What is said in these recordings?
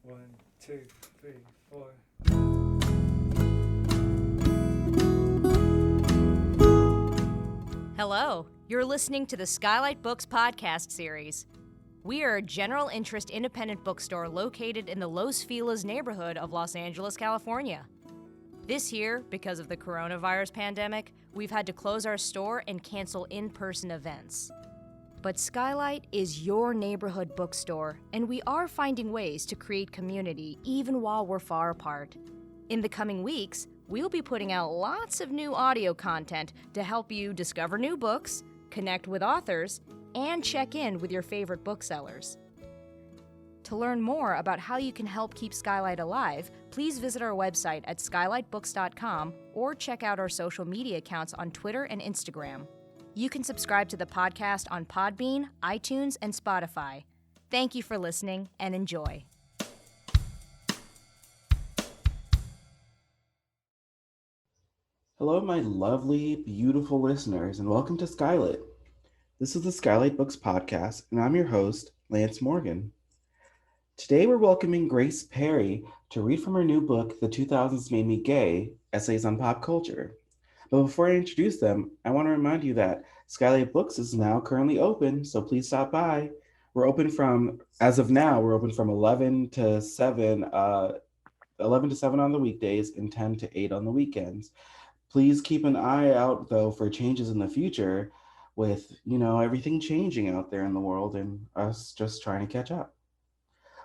One, two, three, four. Hello, you're listening to the SKYLIT Books podcast series. We are a general interest independent bookstore located in the Los Feliz neighborhood of Los Angeles, California. This year, because of the coronavirus pandemic, we've had to close our store and cancel in-person events. But SKYLIT is your neighborhood bookstore, and we are finding ways to create community even while we're far apart. In the coming weeks, we'll be putting out lots of new audio content to help you discover new books, connect with authors, and check in with your favorite booksellers. To learn more about how you can help keep SKYLIT alive, please visit our website at skylitbooks.com or check out our social media accounts on Twitter and Instagram. You can subscribe to the podcast on Podbean, iTunes, and Spotify. Thank you for listening and enjoy. Hello, my lovely, beautiful listeners, and welcome to SKYLIT. This is the SKYLIT Books podcast, and I'm your host, Lance Morgan. Today, we're welcoming Grace Perry to read from her new book, The 2000s Made Me Gay, Essays on Pop Culture. But before I introduce them, I want to remind you that SKYLIT Books is now currently open, so please stop by. We're open from, as of now, we're open from 11 to 7 on the weekdays and 10 to 8 on the weekends. Please keep an eye out, though, for changes in the future with, everything changing out there in the world and us just trying to catch up.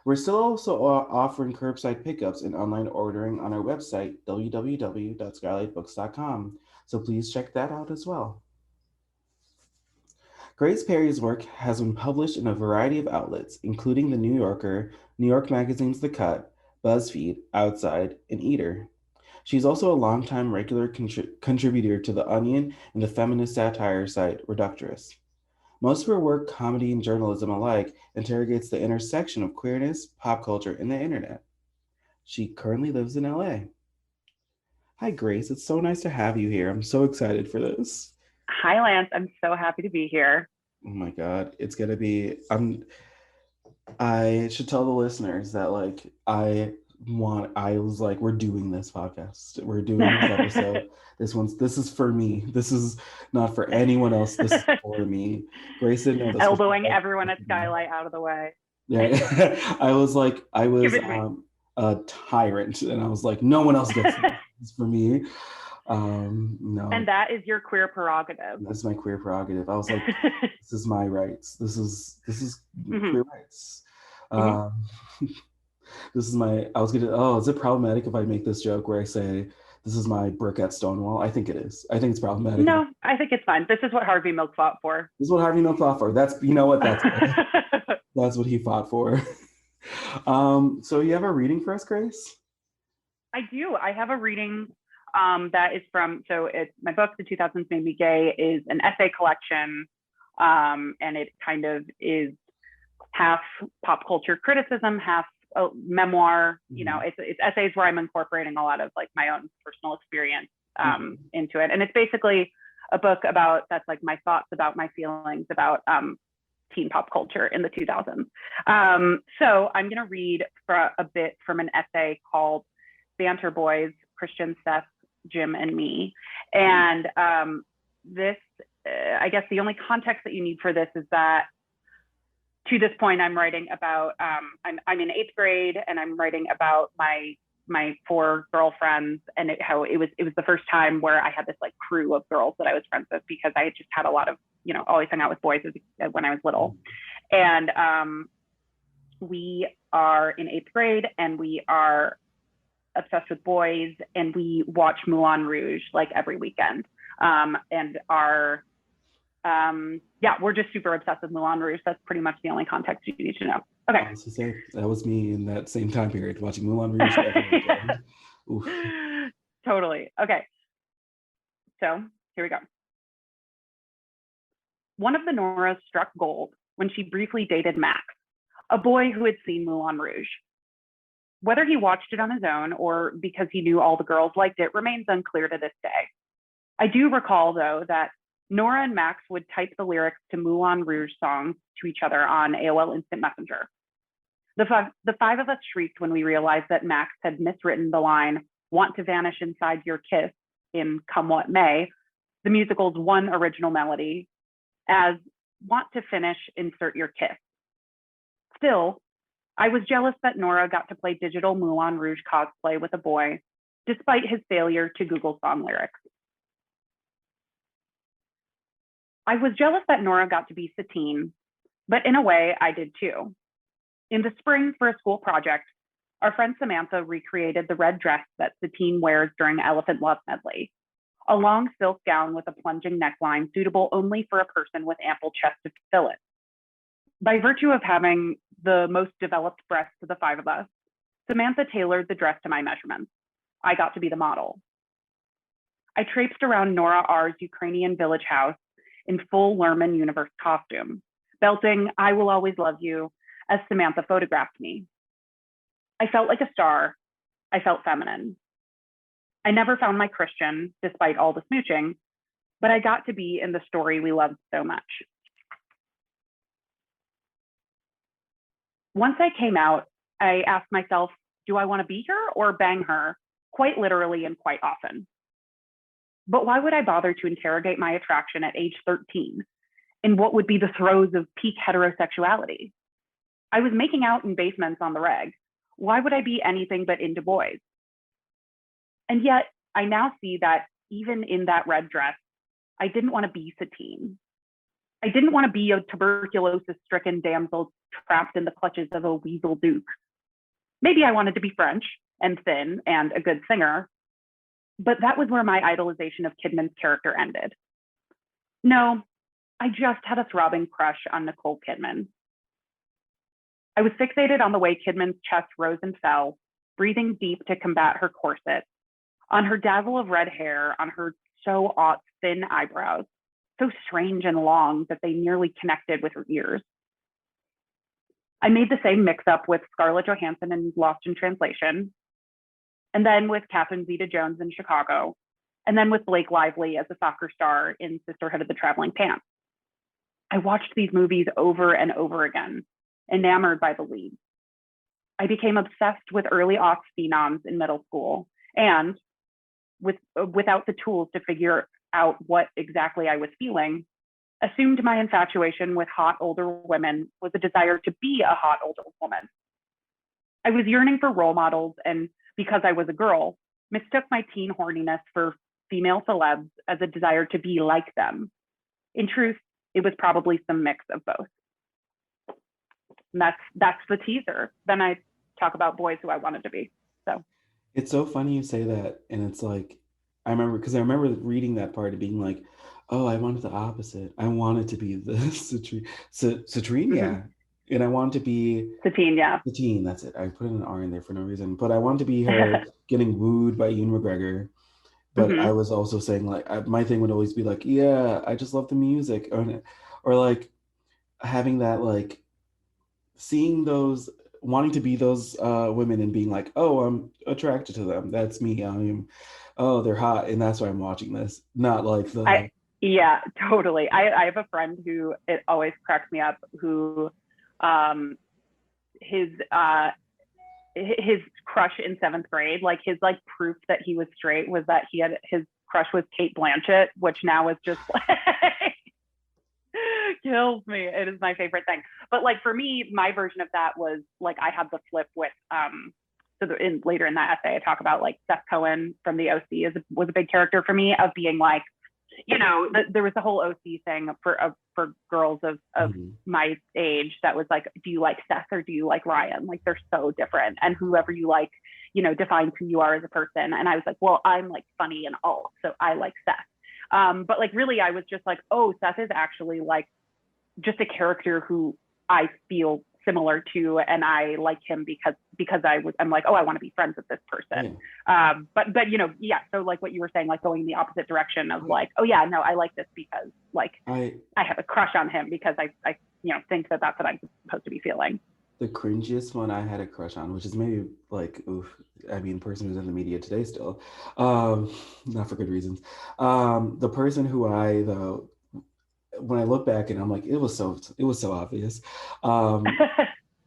We're still also offering curbside pickups and online ordering on our website, www.skylitbooks.com. So please check that out as well. Grace Perry's work has been published in a variety of outlets, including The New Yorker, New York Magazine's The Cut, BuzzFeed, Outside, and Eater. She's also a longtime regular contributor to The Onion and the feminist satire site Reductress. Most of her work, comedy and journalism alike, interrogates the intersection of queerness, pop culture, and the internet. She currently lives in LA. Hi, Grace. It's so nice to have you here. I'm so excited for this. Hi, Lance. I'm so happy to be here. Oh my God. It's going to be... I should tell the listeners that, we're doing this podcast. We're doing this episode. This is for me. This is not for anyone else. This is for me. Grace didn't know this. Elbowing everyone at SKYLIT out of the way. Yeah. I was a tyrant, and I was like, no one else gets this. It's for me. No. And that is your queer prerogative. That's my queer prerogative. I was like, this is my rights. This is Mm-hmm. queer rights. Is it problematic if I make this joke where I say, this is my brick at Stonewall? I think it is. I think it's problematic. No, I think it's fine. This is what Harvey Milk fought for. This is what Harvey Milk fought for. That's that's what he fought for. So you have a reading for us, Grace? I do. I have a reading that is from, it's my book, The 2000s Made Me Gay, is an essay collection. And it kind of is half pop culture criticism, half a memoir. It's essays where I'm incorporating a lot of my own personal experience into it. And it's basically a book that's my thoughts about my feelings about teen pop culture in the 2000s. So I'm going to read for a bit from an essay called Banter Boys, Christian, Seth, Jim, and Me. And this, I guess the only context that you need for this is that to this point, I'm writing about, I'm in 8th grade, and I'm writing about my 4 girlfriends, and how it was the first time where I had this crew of girls that I was friends with, because I had just had a lot of, always hung out with boys when I was little. And we are in 8th grade, and we are obsessed with boys, and we watch Moulin Rouge every weekend. And we're just super obsessed with Moulin Rouge. That's pretty much the only context you need to know. Okay. I was to say, that was me in that same time period, watching Moulin Rouge every weekend. Oof. Totally. Okay. So here we go. One of the Noras struck gold when she briefly dated Max, a boy who had seen Moulin Rouge. Whether he watched it on his own or because he knew all the girls liked it remains unclear to this day. I do recall, though, that Nora and Max would type the lyrics to Moulin Rouge songs to each other on AOL Instant Messenger. The five of us shrieked when we realized that Max had miswritten the line, "Want to vanish inside your kiss," in Come What May, the musical's one original melody, as "Want to finish, insert your kiss." Still, I was jealous that Nora got to play digital Moulin Rouge cosplay with a boy, despite his failure to Google song lyrics. I was jealous that Nora got to be Satine, but in a way, I did too. In the spring, for a school project, our friend Samantha recreated the red dress that Satine wears during Elephant Love Medley, a long silk gown with a plunging neckline suitable only for a person with ample chest to fill it. By virtue of having the most developed breasts of the five of us, Samantha tailored the dress to my measurements. I got to be the model. I traipsed around Nora R's Ukrainian village house in full Lerman universe costume, belting "I Will Always Love You" as Samantha photographed me. I felt like a star. I felt feminine. I never found my Christian, despite all the smooching, but I got to be in the story we loved so much. Once I came out, I asked myself, do I want to be her or bang her, quite literally and quite often? But why would I bother to interrogate my attraction at age 13 in what would be the throes of peak heterosexuality? I was making out in basements on the reg. Why would I be anything but into boys? And yet, I now see that even in that red dress, I didn't want to be Satine. I didn't want to be a tuberculosis-stricken damsel trapped in the clutches of a weasel duke. Maybe I wanted to be French and thin and a good singer, but that was where my idolization of Kidman's character ended. No, I just had a throbbing crush on Nicole Kidman. I was fixated on the way Kidman's chest rose and fell, breathing deep to combat her corset, on her dazzle of red hair, on her so aughts thin eyebrows, so strange and long that they nearly connected with her ears. I made the same mix-up with Scarlett Johansson in Lost in Translation, and then with Catherine Zeta-Jones in Chicago, and then with Blake Lively as a soccer star in Sisterhood of the Traveling Pants. I watched these movies over and over again, enamored by the lead. I became obsessed with early aughts phenoms in middle school, and without the tools to figure out what exactly I was feeling, assumed my infatuation with hot older women was a desire to be a hot older woman. I was yearning for role models, and because I was a girl, mistook my teen horniness for female celebs as a desire to be like them. In truth, it was probably some mix of both. And that's the teaser. Then I talk about boys who I wanted to be. So it's so funny you say that, and it's like I remember reading that part and being like, oh, I wanted the opposite. I wanted to be the Citrine, yeah. And I wanted to be Satine, yeah. Satine, that's it. I put an R in there for no reason. But I wanted to be her getting wooed by Ewan McGregor. But I was also saying, like, my thing would always be like, yeah, I just love the music. Or like having that, like, seeing those, wanting to be those women and being like, oh, I'm attracted to them. That's me. Oh, they're hot. And that's why I'm watching this. Not like the... Yeah, totally. I have a friend who, it always cracks me up, who his crush in 7th grade, like his like proof that he was straight was that his crush was Kate Blanchett, which now is just like kills me. It is my favorite thing. But like for me, my version of that was like I had the flip with later in that essay I talk about like Seth Cohen from the OC was a big character for me, of being like, you know, there was the whole OC thing for girls of my age that was like, do you like Seth or do you like Ryan? Like they're so different, and whoever you like, you know, defines who you are as a person. And I was like, well, I'm like funny and all, so I like Seth. But like really, I was just like, oh, Seth is actually like just a character who I feel similar to, and I like him because I'm like, oh, I want to be friends with this person. But you know, yeah, so like what you were saying, like going in the opposite direction of like, oh yeah, no, I like this because like I have a crush on him because I you know think that that's what I'm supposed to be feeling. The cringiest one I had a crush on, which is maybe like, oof, I mean, person who's in the media today still, not for good reasons. The person who when I look back and I'm like, it was so obvious.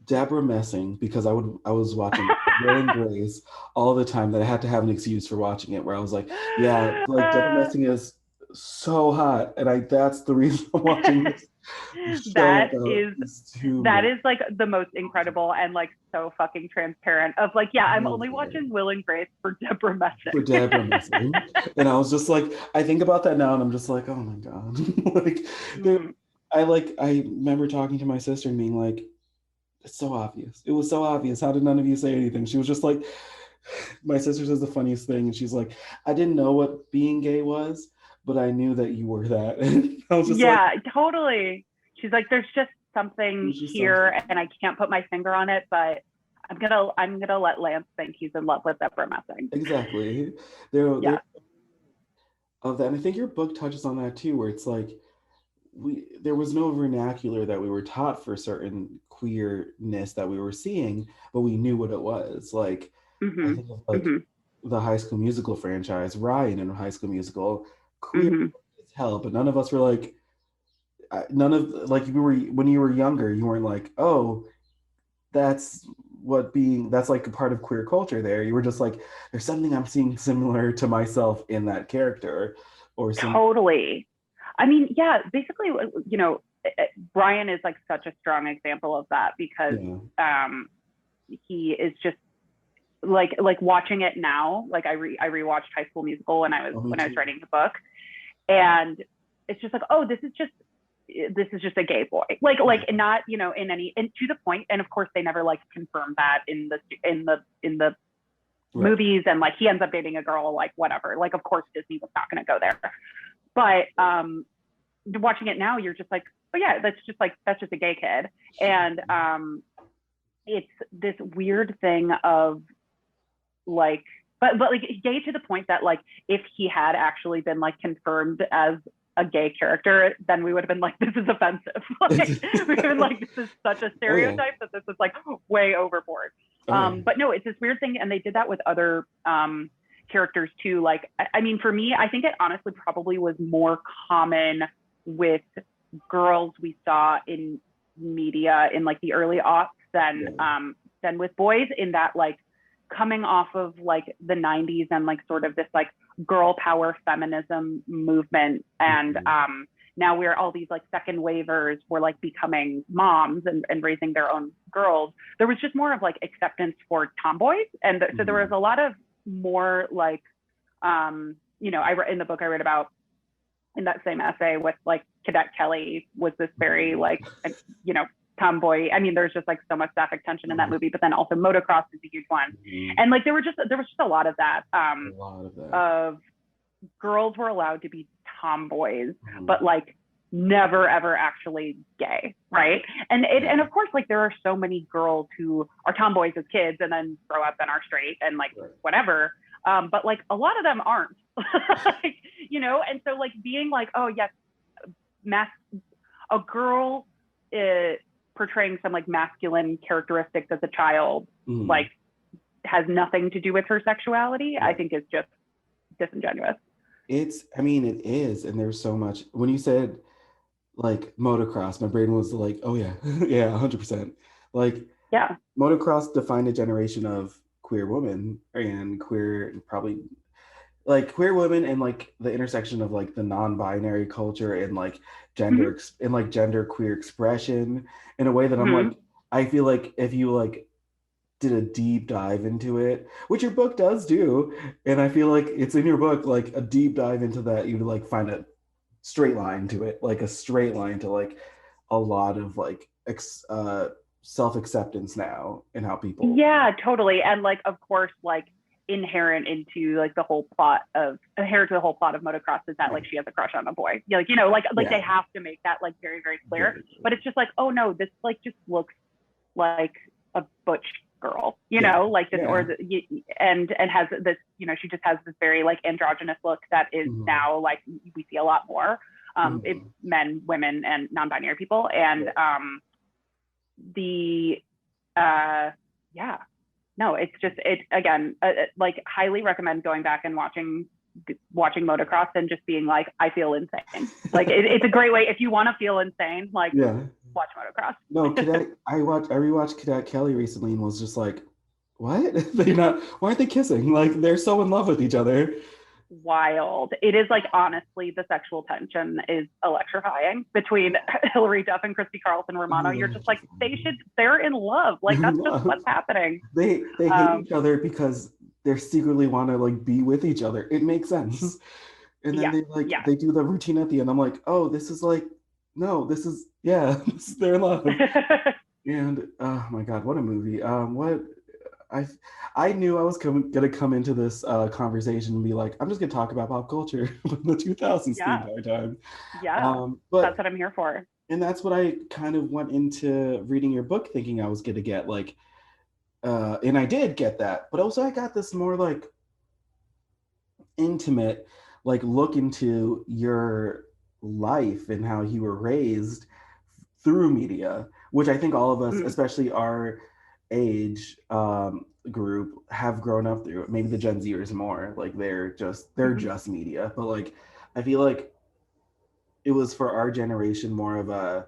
Deborah Messing, because I was watching Will and Grace all the time that I had to have an excuse for watching it where I was like, yeah, like Deborah Messing is so hot, and that's the reason I'm watching this show that about is these two that men. is like the most incredible and like so fucking transparent of like, yeah, I'm only Okay. watching Will and Grace for Deborah For Messing. Deborah Messing. And I was just like, I think about that now and I'm just like, oh my God. like Mm. I remember talking to my sister and being like, it's so obvious. It was so obvious. How did none of you say anything? She was just like, my sister says the funniest thing, and she's like, I didn't know what being gay was, but I knew that you were that. And I was just like, Yeah, totally. She's like, there's just something there's just here something. and I can't put my finger on it, but I'm gonna let Lance think he's in love with Deborah Messing. Exactly. Yeah. Of that. And I think your book touches on that too, where it's like there was no vernacular that we were taught for certain queerness that we were seeing, but we knew what it was. Like I Mm-hmm. think of like Mm-hmm. the High School Musical franchise, Ryan in High School Musical, queer Mm-hmm. as hell, but none of us were like, none of like you were when you were younger, you weren't like, oh, that's that's like a part of queer culture there. You were just like, there's something I'm seeing similar to myself in that character, or some. Totally. I mean, yeah, basically, you know, Brian is like such a strong example of that because Yeah. he is just like watching it now. Like I rewatched High School Musical when I was Oh, me too. writing the book, and it's just like, oh, this is just a gay boy, like not, you know, in any, and to the point, and of course they never like confirm that in the Right. movies, and like he ends up dating a girl, like whatever, like of course Disney was not going to go there, but watching it now you're just like, oh yeah, that's just a gay kid. And it's this weird thing of like, but like gay to the point that like if he had actually been like confirmed as a gay character, then we would have been like, this is offensive. Like we would have been like, this is such a stereotype that this is like way overboard. But no, it's this weird thing, and they did that with other characters too. Like, I mean, for me, I think it honestly probably was more common with girls we saw in media in like the early aughts than with boys, in that like coming off of like the 90s and like sort of this like girl power feminism movement, and now we're all these like second wavers were like becoming moms and raising their own girls. There was just more of like acceptance for tomboys, and so there was a lot of more like you know, in the book I read about in that same essay with like Cadet Kelly was this very like, you know, tomboy. I mean, there's just like so much sapphic tension in that movie, but then also motocross is a huge one. And like there was just a lot of that, of girls were allowed to be tomboys, but like never ever actually gay, right? And of course, like there are so many girls who are tomboys as kids and then grow up and are straight and like whatever, but like a lot of them aren't. Like, you know, and so like being like, oh yes, a girl portraying some like masculine characteristics as a child, like has nothing to do with her sexuality, I think is just disingenuous. I mean, it is. And there's so much, when you said like motocross, my brain was like, oh yeah, yeah, 100%. Like, yeah, motocross defined a generation of queer women and probably like queer women, and like the intersection of like the non-binary culture and like gender and like gender queer expression in a way that I'm like, I feel like if you like did a deep dive into it, which your book does do, and I feel like it's in your book, like a deep dive into that, you would like find a straight line to it, like a straight line to like a lot of like self-acceptance now and how people. Yeah, totally. And like of course, like inherent to the whole plot of motocross is that like she has a crush on a boy, like, you know, like they have to make that like very very clear, but it's just like, oh no, this like just looks like a butch girl, you know, like this, or and has this, you know, she just has this very like androgynous look that is now like we see a lot more in men, women, and non-binary people. And no, it's just, it again, like highly recommend going back and watching motocross and just being like, I feel insane. Like it's a great way if you want to feel insane, like watch motocross. No, I rewatched Cadet Kelly recently and was just like, what? Why aren't they kissing? Like, they're so in love with each other. Wild. It is like, honestly, the sexual tension is electrifying between Hilary Duff and Christy Carlson Romano. You're just like, they're in love. Like, that's just what's happening. They hate each other because they secretly want to like be with each other. It makes sense. And then they do the routine at the end. I'm like, oh, this is like, no, this is they're in love. And oh my God, what a movie. I knew I was gonna come into this conversation and be like, I'm just gonna talk about pop culture from the 2000s the entire time. Yeah, but that's what I'm here for. And that's what I kind of went into reading your book thinking I was gonna get, like, and I did get that, but also I got this more like intimate, like, look into your life and how you were raised through media, which I think all of us, especially our age group, have grown up through. Maybe the Gen Zers more, like they're just media, but like I feel like it was for our generation more of a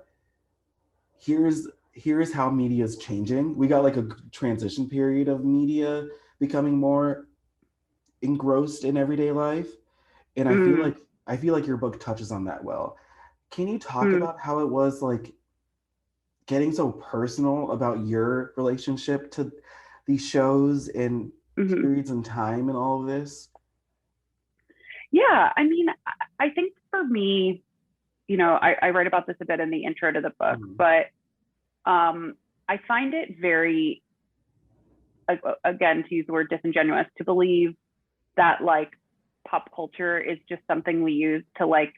here's how media is changing. We got like a transition period of media becoming more engrossed in everyday life, and I feel like your book touches on that well. Can you talk about how it was like getting so personal about your relationship to these shows and periods in time and all of this? Yeah, I mean, I think for me, you know, I write about this a bit in the intro to the book, but I find it very, again, to use the word disingenuous, to believe that like pop culture is just something we use to like,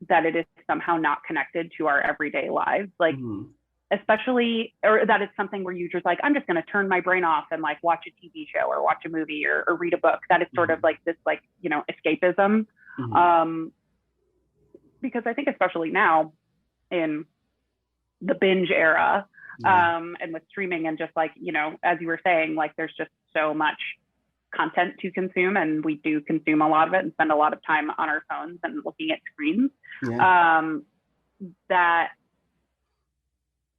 that it is somehow not connected to our everyday lives. Like, especially, or that it's something where you're just like, I'm just going to turn my brain off and like watch a TV show or watch a movie or read a book. That is sort of like this, like, you know, escapism. Because I think especially now in the binge era, and with streaming and just like, you know, as you were saying, like there's just so much content to consume, and we do consume a lot of it and spend a lot of time on our phones and looking at screens. That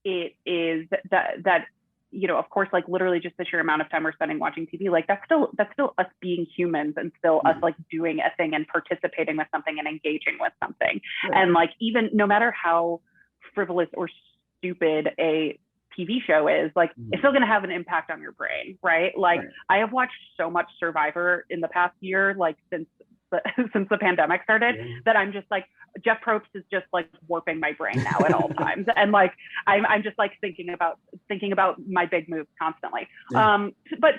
it is that you know, of course, like literally just the sheer amount of time we're spending watching TV, like that's still us being humans and still us like doing a thing and participating with something and engaging with something. And like, even no matter how frivolous or stupid a TV show is, like it's still going to have an impact on your brain, right? Like I have watched so much Survivor in the past year, like since the pandemic started, that I'm just like, Jeff Probst is just like warping my brain now at all times, and like I'm just like thinking about my big moves constantly. But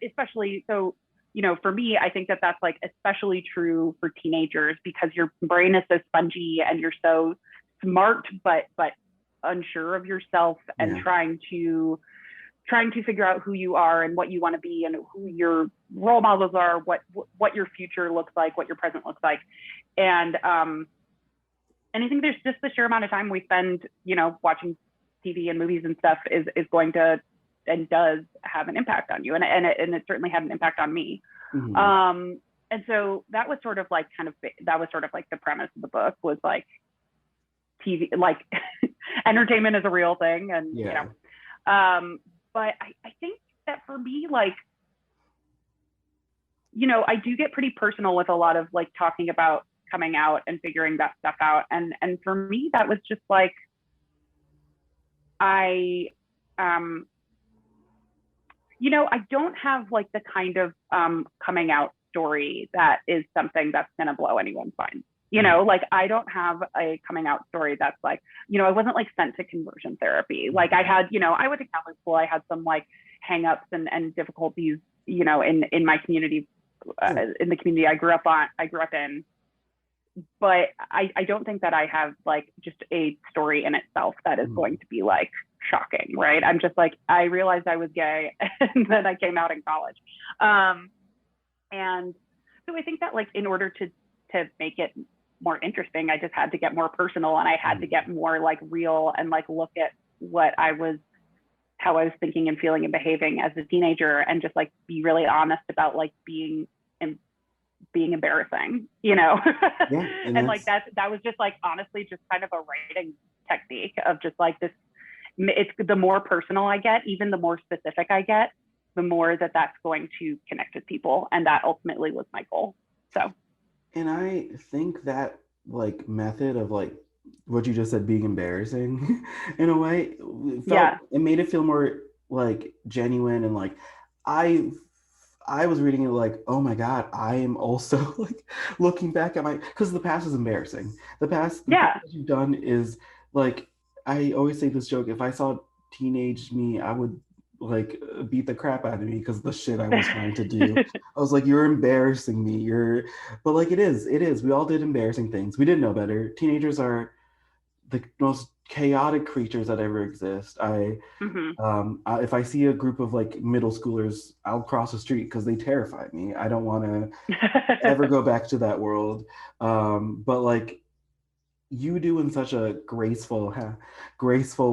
especially so, you know, for me, I think that that's like especially true for teenagers, because your brain is so spongy and you're so smart but unsure of yourself, and trying to figure out who you are and what you want to be and who your role models are, what your future looks like, what your present looks like. And I think there's just the sheer amount of time we spend, you know, watching TV and movies and stuff is going to and does have an impact on you. And it certainly had an impact on me. And so that was sort of like the premise of the book, was like TV, like entertainment is a real thing. And, you know, but I think that for me, like, you know, I do get pretty personal with a lot of like talking about coming out and figuring that stuff out. And for me, that was just like, you know, I don't have like the kind of coming out story that is something that's going to blow anyone's mind. You know, like I don't have a coming out story that's like, you know, I wasn't like sent to conversion therapy. Like I had, you know, I went to Catholic school. I had some like hangups and difficulties, you know, in my community, in the community I grew up in. But I don't think that I have like just a story in itself that is going to be like shocking, right? I'm just like, I realized I was gay and then I came out in college. And so I think that like in order to make it more interesting, I just had to get more personal, and I had to get more like real and like look at how I was thinking and feeling and behaving as a teenager, and just like be really honest about like being embarrassing, you know. And like that was just like honestly just kind of a writing technique of just like this. It's the more personal I get, even the more specific I get, the more that's going to connect with people. And that ultimately was my goal. So. And I think that like method of like what you just said being embarrassing in a way it made it feel more like genuine, and like I was reading it like, oh my God, I am also like looking back at because the past is embarrassing. The past that you've done is like, I always say this joke, if I saw teenage me, I would like beat the crap out of me because the shit I was trying to do. I was like, you're embarrassing me. But like it is. We all did embarrassing things. We didn't know better. Teenagers are the most chaotic creatures that ever exist. If I see a group of like middle schoolers, I'll cross the street because they terrify me. I don't want to ever go back to that world. But like you do in such a graceful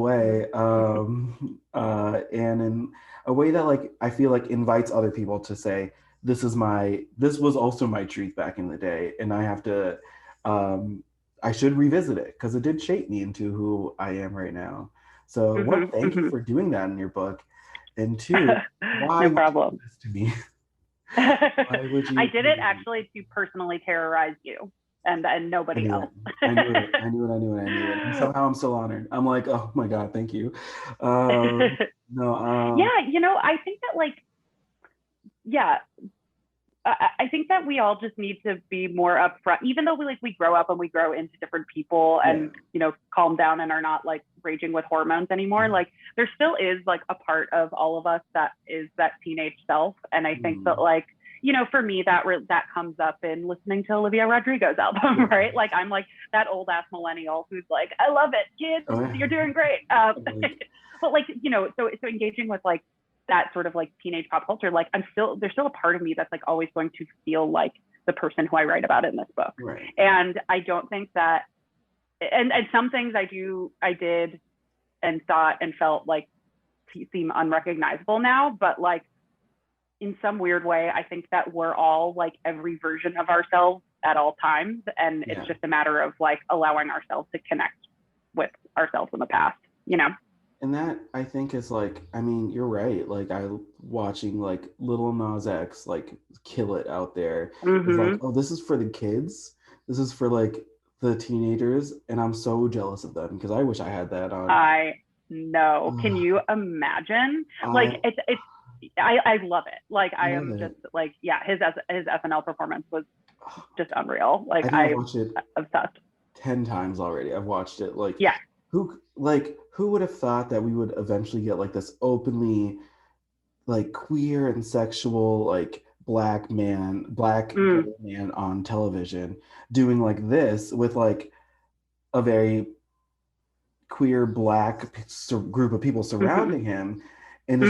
way, and in a way that like I feel like invites other people to say, this was also my truth back in the day, and I have to I should revisit it because it did shape me into who I am right now. So one, thank you for doing that in your book. And two, why no problem. Would you do this to me? Why would you? I did it actually to personally terrorize you and nobody else. I knew it. And somehow I'm still honored. I'm like, oh my God, thank you. Yeah, I think that like, I think that we all just need to be more upfront, even though we grow up and we grow into different people and, calm down and are not like raging with hormones anymore. Like there still is like a part of all of us that is that teenage self. And I think that like, for me, that comes up in listening to Olivia Rodrigo's album, right? Like I'm like that old ass millennial who's like, I love it, kids, you're doing great. But like, so engaging with like, that sort of like teenage pop culture, like there's still a part of me that's like always going to feel like the person who I write about in this book. Right. And I don't think that, and some things I did and thought and felt like seem unrecognizable now, but like in some weird way, I think that we're all like every version of ourselves at all times. And it's just a matter of like allowing ourselves to connect with ourselves in the past, And that I think is like, I mean, you're right. Like watching like Lil Nas X like kill it out there. It's like, oh, this is for the kids. This is for like the teenagers, and I'm so jealous of them because I wish I had that on. I know. Can you imagine? Like I love it. Like I am just like, his SNL performance was just unreal. Like I watched it obsessed 10 times already. I've watched it like who would have thought that we would eventually get like this openly like queer and sexual like black man on television doing like this with like a very queer black group of people surrounding him. And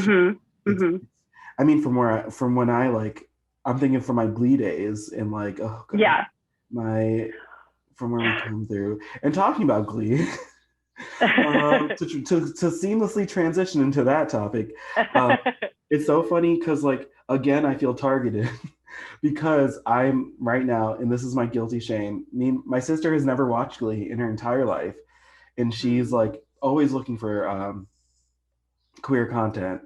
I mean, from when I like, I'm thinking from my Glee days and like, oh God, from where we come through and talking about Glee. To seamlessly transition into that topic, it's so funny because like again I feel targeted because I'm right now, and this is my guilty shame. My sister has never watched Glee in her entire life, and she's like always looking for queer content,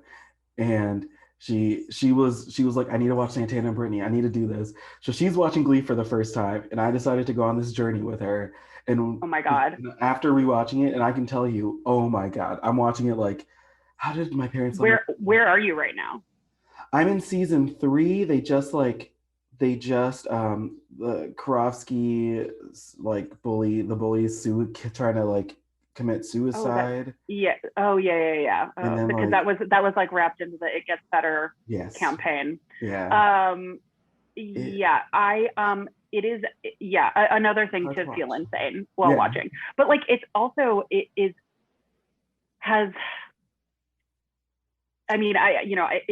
and she was like, I need to watch Santana and Brittany, I need to do this. So she's watching Glee for the first time, and I decided to go on this journey with her. And oh my God, after rewatching it, and I can tell you, oh my God, I'm watching it like, how did my parents? Where are you right now? I'm in season 3. The Karofsky like bullies trying to like commit suicide. Oh yeah. Because like, that was like wrapped into the It Gets Better campaign. It is another thing to feel insane while watching, but like it's also in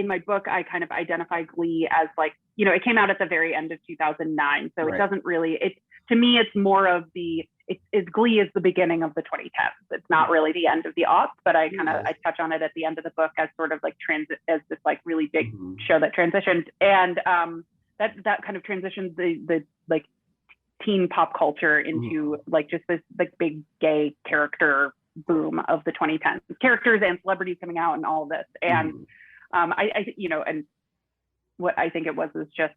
my book I kind of identify Glee as like, it came out at the very end of 2009, so it doesn't really, to me it's more of Glee is the beginning of the 2010s. It's not really the end of the aughts, but I touch on it at the end of the book as sort of like as this like really big show that transitioned, and that kind of transitions the like teen pop culture into like just this like big gay character boom of the 2010s, characters and celebrities coming out and all of this. And and what I think it was is just,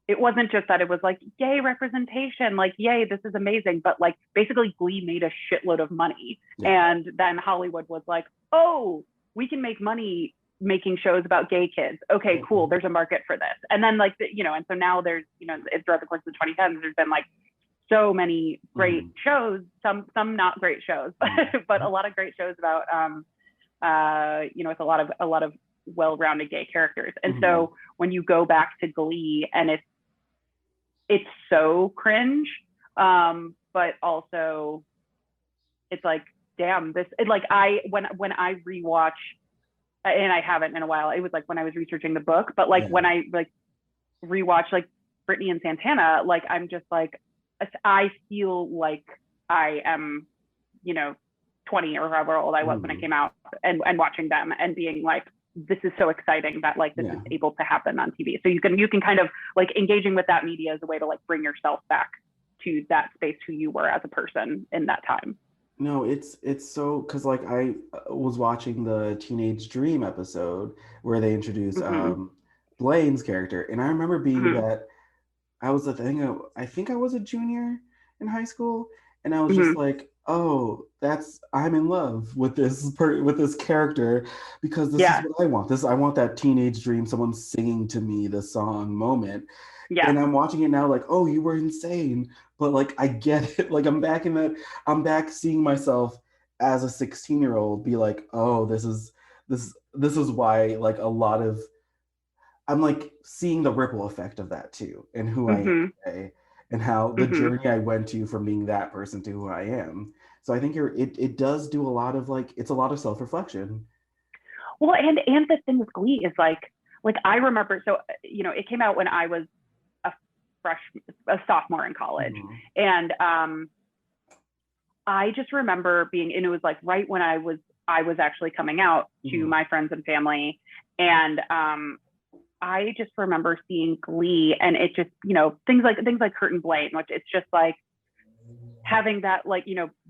it wasn't just that it was like, yay, representation, like, yay, this is amazing. But like, basically Glee made a shitload of money. Yeah. And then Hollywood was like, oh, we can make money making shows about gay kids. Okay, cool. There's a market for this. And then like, and so now there's, throughout the course of the 2010s, there's been like so many great shows, some not great shows, but a lot of great shows about, with a lot of well-rounded gay characters. And so when you go back to Glee, and it's so cringe, but also it's like, damn, this, like, when I rewatch, and I haven't in a while, it was like when I was researching the book, but like when I like rewatch like Britney and Santana, like I'm just like, I feel like I am, 20 or however old I was when it came out, and watching them and being like, this is so exciting that like this is able to happen on TV. So you can kind of like, engaging with that media as a way to like bring yourself back to that space, who you were as a person in that time. No, it's so, because like I was watching the Teenage Dream episode where they introduced Blaine's character, and I remember being that I think I was a junior in high school, and I was just like, oh, I'm in love with this character, because this is what I want. I want that teenage dream, someone singing to me the song moment. Yeah. And I'm watching it now like, oh, you were insane. But like, I get it. Like, I'm back seeing myself as a 16-year-old be like, oh, this is why like a lot of, I'm like seeing the ripple effect of that too, and who I am today, and how the journey I went to from being that person to who I am. So I think it does do a lot of like, it's a lot of self-reflection. Well, and the thing with Glee is like I remember, so, it came out when I was a sophomore in college. And I just remember being, and it was like right when I was actually coming out to my friends and family. And I just remember seeing Glee, and it just, things like Kurt and Blaine, which it's just like having that, like,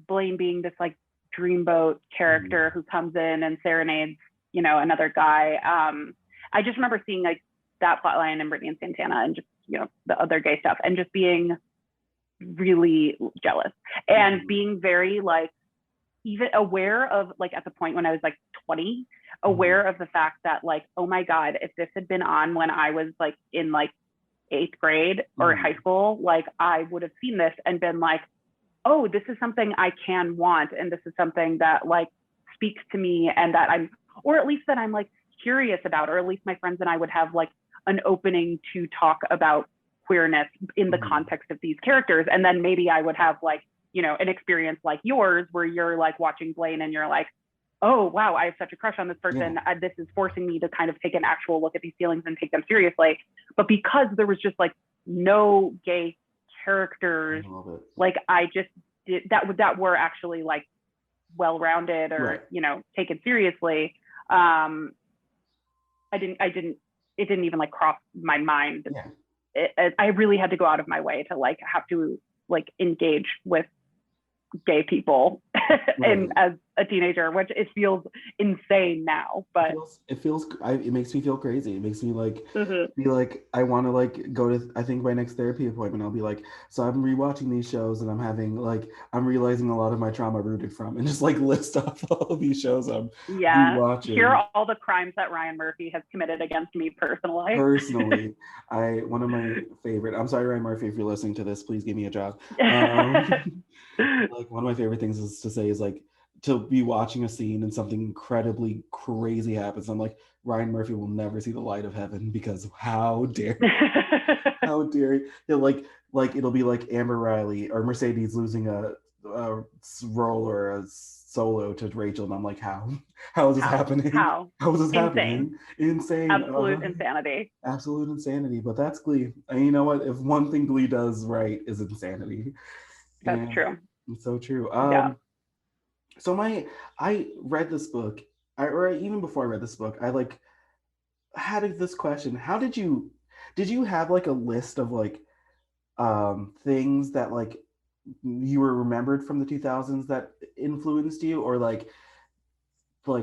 Blaine being this like dreamboat character who comes in and serenades, another guy. I just remember seeing like that plotline in Britney and Santana, and just, the other gay stuff, and just being really jealous, and being very like, even aware of, like, at the point when I was like 20, aware of the fact that like, oh my God, if this had been on when I was like in like 8th grade or high school, like I would have seen this and been like, oh, this is something I can want, and this is something that like speaks to me, and that or at least that I'm like curious about, or at least my friends and I would have like an opening to talk about queerness in the context of these characters. And then maybe I would have like, an experience like yours, where you're like watching Blaine and you're like, oh, wow, I have such a crush on this person. This is forcing me to kind of take an actual look at these feelings and take them seriously. But because there was just like no gay characters, like I just did that were actually like well-rounded or, taken seriously. It didn't even like cross my mind. I really had to go out of my way to like have to like engage with gay people and as a teenager, which it feels insane now, but it makes me feel crazy. It makes me like be like, I want to like go to, I think my next therapy appointment, I'll be like, so I'm rewatching these shows and I'm realizing a lot of my trauma rooted from, and just like list off all of these shows I'm rewatching. Here are all the crimes that Ryan Murphy has committed against me personally. One of my favorite, I'm sorry, Ryan Murphy, if you're listening to this, please give me a job. Like, one of my favorite things is to say is like, to be watching a scene and something incredibly crazy happens. I'm like, Ryan Murphy will never see the light of heaven, because how dare he'll like it'll be like Amber Riley or Mercedes losing a role or a solo to Rachel, and I'm like, how is this happening? How is this happening? Insane. Absolute insanity. But that's Glee. And you know what? If one thing Glee does right is insanity. That's true. It's so true. So I read this book, or even before I read this book, I like had this question. How did you have like a list of like things that like you were remembered from the 2000s that influenced you, or like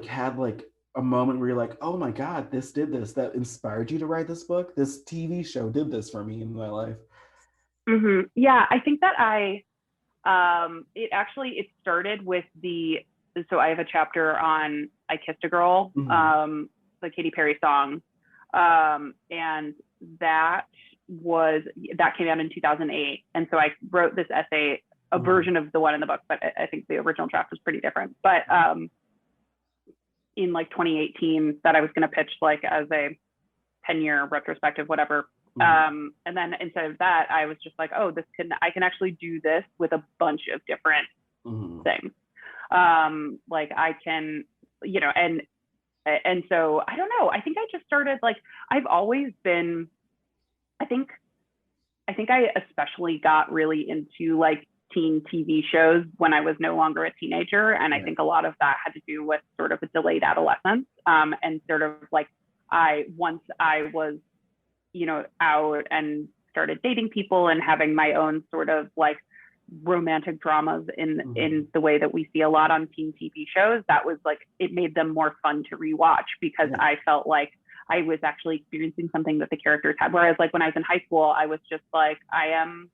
had like a moment where you're like, oh my God, this did this, that inspired you to write this book? This TV show did this for me in my life. Yeah, I think that it started with so I have a chapter on I Kissed a Girl, the Katy Perry song. And that came out in 2008. And so I wrote this essay, a version of the one in the book, but I think the original draft was pretty different. But in like 2018, that I was going to pitch like as a 10-year retrospective, whatever. And then instead of that, I was just like, oh, I can actually do this with a bunch of different things. Like I can, and so I don't know. I think I just started like, I've always been, I think I especially got really into like teen TV shows when I was no longer a teenager. And I think a lot of that had to do with sort of a delayed adolescence. And sort of like once I was, out and started dating people and having my own sort of like romantic dramas in the way that we see a lot on teen TV shows, that was like, it made them more fun to rewatch because I felt like I was actually experiencing something that the characters had. Whereas like when I was in high school, I was just like, I am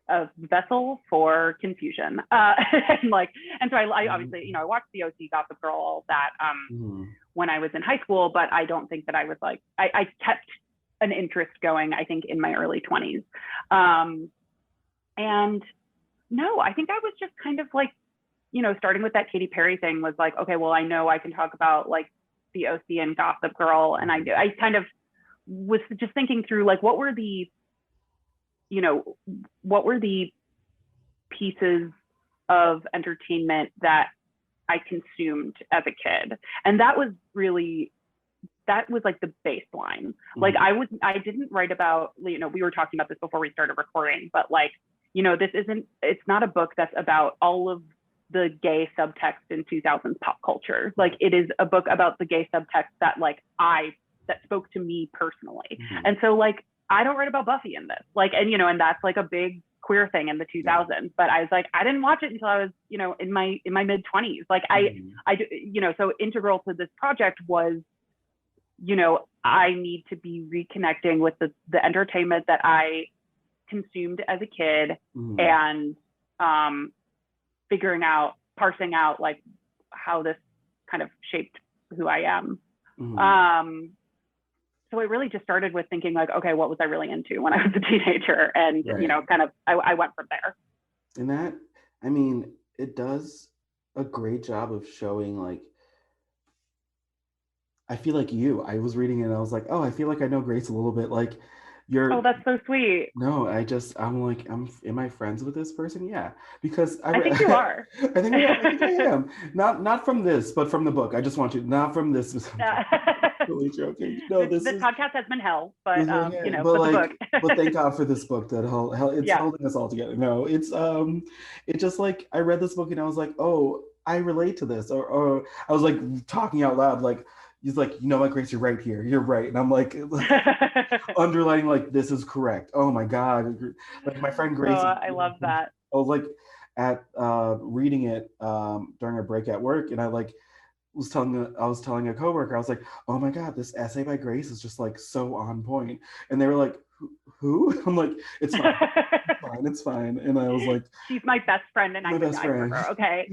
a vessel for confusion. And so I obviously, I watched the OC, Gossip Girl, all that when I was in high school, but I don't think that I was like, I kept an interest going, I think, in my early 20s. And no, I think I was just kind of like, starting with that Katy Perry thing was like, okay, well, I know I can talk about like the OC and Gossip Girl. And I kind of was just thinking through like, what were the pieces of entertainment that I consumed as a kid? And that was like the baseline. Like I didn't write about, we were talking about this before we started recording, but like, it's not a book that's about all of the gay subtext in 2000s pop culture. Like it is a book about the gay subtext that that spoke to me personally. And so like, I don't write about Buffy in this, like, and that's like a big queer thing in the 2000s, but I was like, I didn't watch it until I was, in my mid 20s. Like so integral to this project was, I need to be reconnecting with the entertainment that I consumed as a kid and parsing out like how this kind of shaped who I am. So it really just started with thinking like, okay, what was I really into when I was a teenager? And, kind of, I went from there. And that, I mean, it does a great job of showing like, I feel like I was reading it and I was like, oh, I feel like I know Grace a little bit. Like Oh, that's so sweet. No, I'm like, am I friends with this person? Yeah, because I think you are. I think I am. Not from this, but from the book. I just want you, not from this. Really joking. No, this podcast has been hell, but but the like, book. but thank God for this book that it's holding us all together. No, it's just like I read this book and I was like, oh, I relate to this, or I was like talking out loud, like. He's like, you know what, Grace, you're right here. You're right. And I'm like underlining, like, this is correct. Oh my God. Like my friend Grace. Oh, I love that. I was like at reading it during a break at work. And I was telling a coworker, I was like, oh my God, this essay by Grace is just like so on point. And they were like, who? I'm like, it's fine. It's fine. And I was like, she's my best friend and I would die for her. Okay.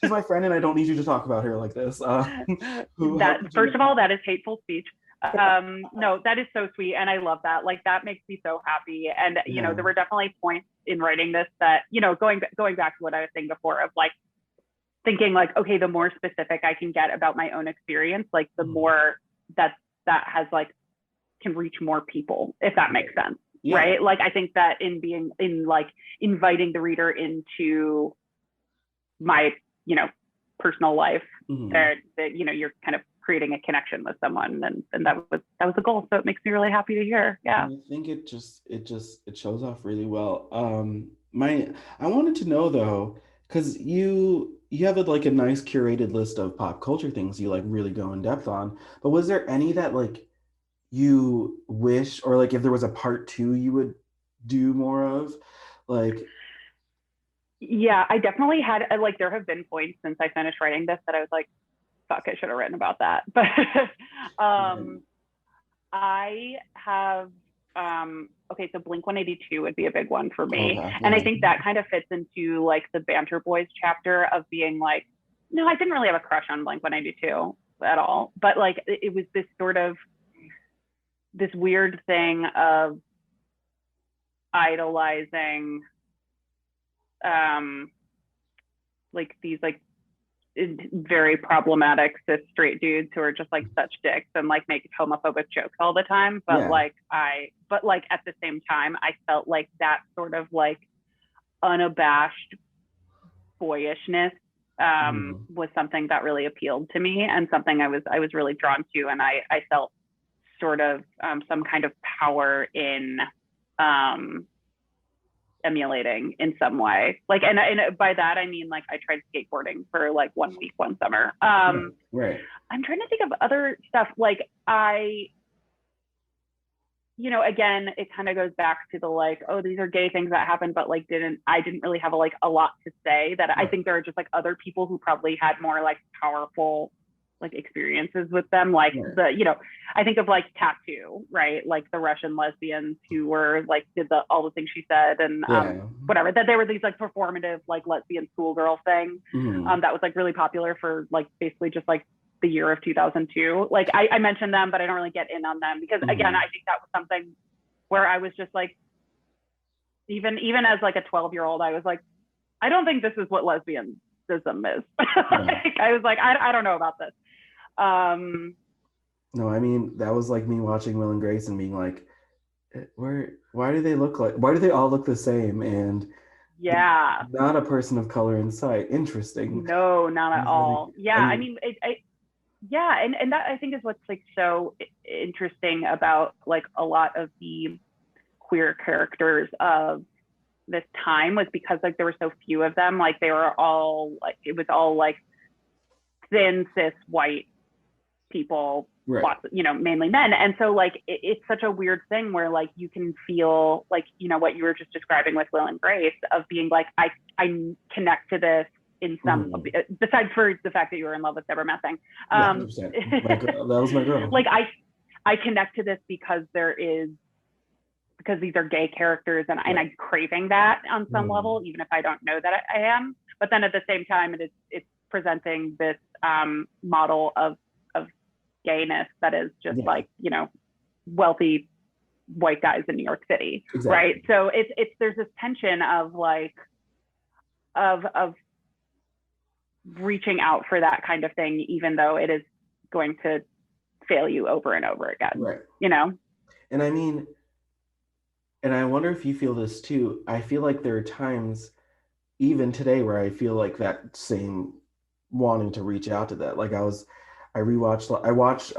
she's my friend and I don't need you to talk about her like this. First of all, that is hateful speech. No, that is so sweet. And I love that. Like that makes me so happy. And, there were definitely points in writing this that, going back to what I was saying before of like, thinking like, okay, the more specific I can get about my own experience, like the more that has like, can reach more people, if that makes sense. Yeah. Right. Like, I think that in inviting the reader into my, personal life, that you're kind of creating a connection with someone, and that was the goal. So it makes me really happy to hear. Yeah. And I think it shows off really well. I wanted to know though, because you have a nice curated list of pop culture things you like really go in depth on, but was there any that like you wish, or like if there was a part 2 you would do more of, like Yeah, I definitely had, like, there have been points since I finished writing this that I was like, fuck, I should have written about that. But I have, okay, so Blink 182 would be a big one for me. Okay, And I yeah. think that kind of fits into like the Banter Boys chapter of being like, no, I didn't really have a crush on Blink 182 at all. But like, it was this sort of, this weird thing of idolizing like these like very problematic cis straight dudes who are just like such dicks and like make homophobic jokes all the time. But Yeah. like at the same time, I felt like that sort of like unabashed boyishness was something that really appealed to me and something I was really drawn to, and I felt sort of some kind of power in emulating in some way. Like, and by that I mean like I tried skateboarding for like 1 week one summer. Right. I'm trying to think of other stuff. Like again, it kind of goes back to the like, oh, these are gay things that happened, but like I didn't really have a lot to say. That I think there are just like other people who probably had more like powerful like experiences with them, like I think of like Tattoo, right? Like the Russian lesbians who were like did all the things she said and whatever, that there were these like performative like lesbian schoolgirl things that was like really popular for like basically just like the year of 2002. Like I mentioned them, but I don't really get in on them because again, I think that was something where I was just like, even as like a 12-year-old, I was like, I don't think this is what lesbianism is. Like, I was like, I don't know about this. No, I mean, that was like me watching Will and Grace and being like, why do they all look the same? And not a person of color in sight. Interesting. No, not at all. I mean, and that I think is what's like so interesting about like a lot of the queer characters of this time was because like there were so few of them. Like they were all like, it was all like thin cis white people, lots of, mainly men. And so like it's such a weird thing where like you can feel like, what you were just describing with Will and Grace of being like, I connect to this in some, besides for the fact that you were in love with Deborah Messing. That was my girl. Like I connect to this because these are gay characters and I'm craving that on some level, even if I don't know that I am. But then at the same time, it's presenting this model of gayness that is just like, wealthy white guys in New York City. Exactly. Right. So there's this tension of like, of reaching out for that kind of thing, even though it is going to fail you over and over again. Right. And I mean, and I wonder if you feel this too. I feel like there are times, even today, where I feel like that same wanting to reach out to that. Like I watched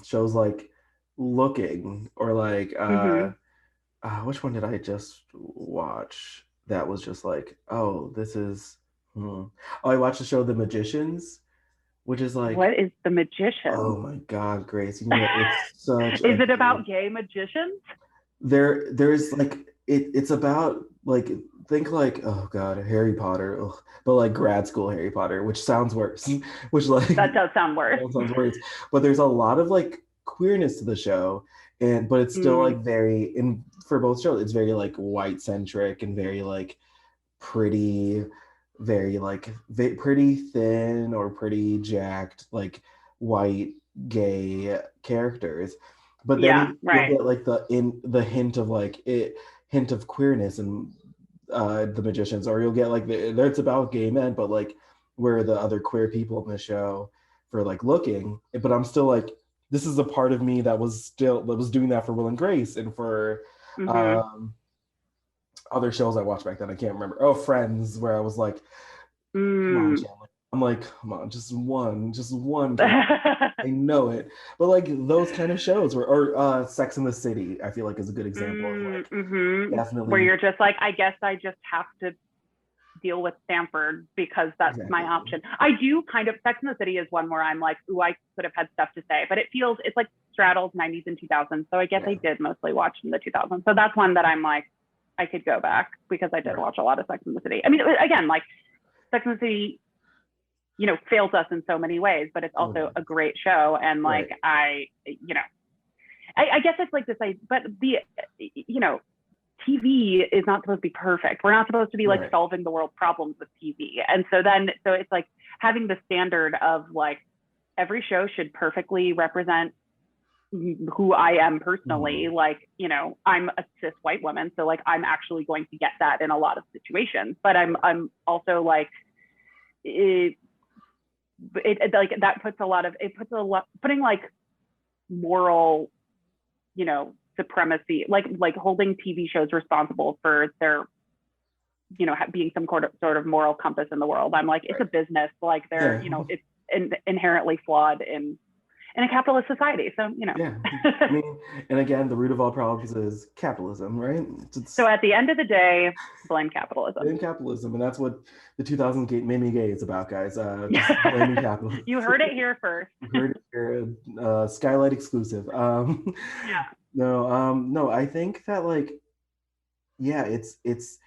shows like Looking or like which one did I just watch that was just like, oh, this is I watched the show The Magicians, which is like, what is The Magician? Oh my God, Grace, it's such is it about gay magicians? There's like it's about like, think like, oh God, Harry Potter, but like grad school Harry Potter, which sounds worse. Which like that does sound worse. That sounds worse. But there's a lot of like queerness to the show, but it's still like for both shows, it's very like white centric and very like pretty, very like pretty thin or pretty jacked, like white gay characters. But then you get like the hint of like hint of queerness in The Magicians, or you'll get like it's about gay men, but like where the other queer people in the show for like Looking. But I'm still like, this is a part of me that was doing that for Will and Grace and for other shows I watched back then. I can't remember. Oh, Friends, where I was like, come on, Chandler. I'm like, come on, just one. I know it. But like those kind of shows or Sex and the City, I feel like is a good example of like definitely where you're just like, I guess I just have to deal with Stanford because that's my option. I do kind of, Sex and the City is one where I'm like, ooh, I could have had stuff to say, but it's like straddles 90s and 2000s. So I guess I did mostly watch in the 2000s. So that's one that I'm like, I could go back because I did watch a lot of Sex and the City. I mean, again, like Sex and the City, you know, fails us in so many ways, but it's also a great show. And like, I guess it's like this, but the, you know, TV is not supposed to be perfect. We're not supposed to be like solving the world's problems with TV. And so it's like having the standard of like, every show should perfectly represent who I am personally. Like, you know, I'm a cis white woman, so like I'm actually going to get that in a lot of situations. But I'm also like, it like that puts a lot, putting like moral, you know, supremacy, like holding TV shows responsible for their, you know, being some sort of moral compass in the world. I'm like, it's a business. Like they're, you know, it's inherently flawed in a capitalist society. So, you know. Yeah. I mean, and again, the root of all problems is capitalism, right? So at the end of the day, blame capitalism. Blame capitalism. And that's what the 2000 Made Me Gay is about, guys. Blaming capitalism. You heard it here first. You heard it here, SKYLIT exclusive. No, I think that like, yeah, it's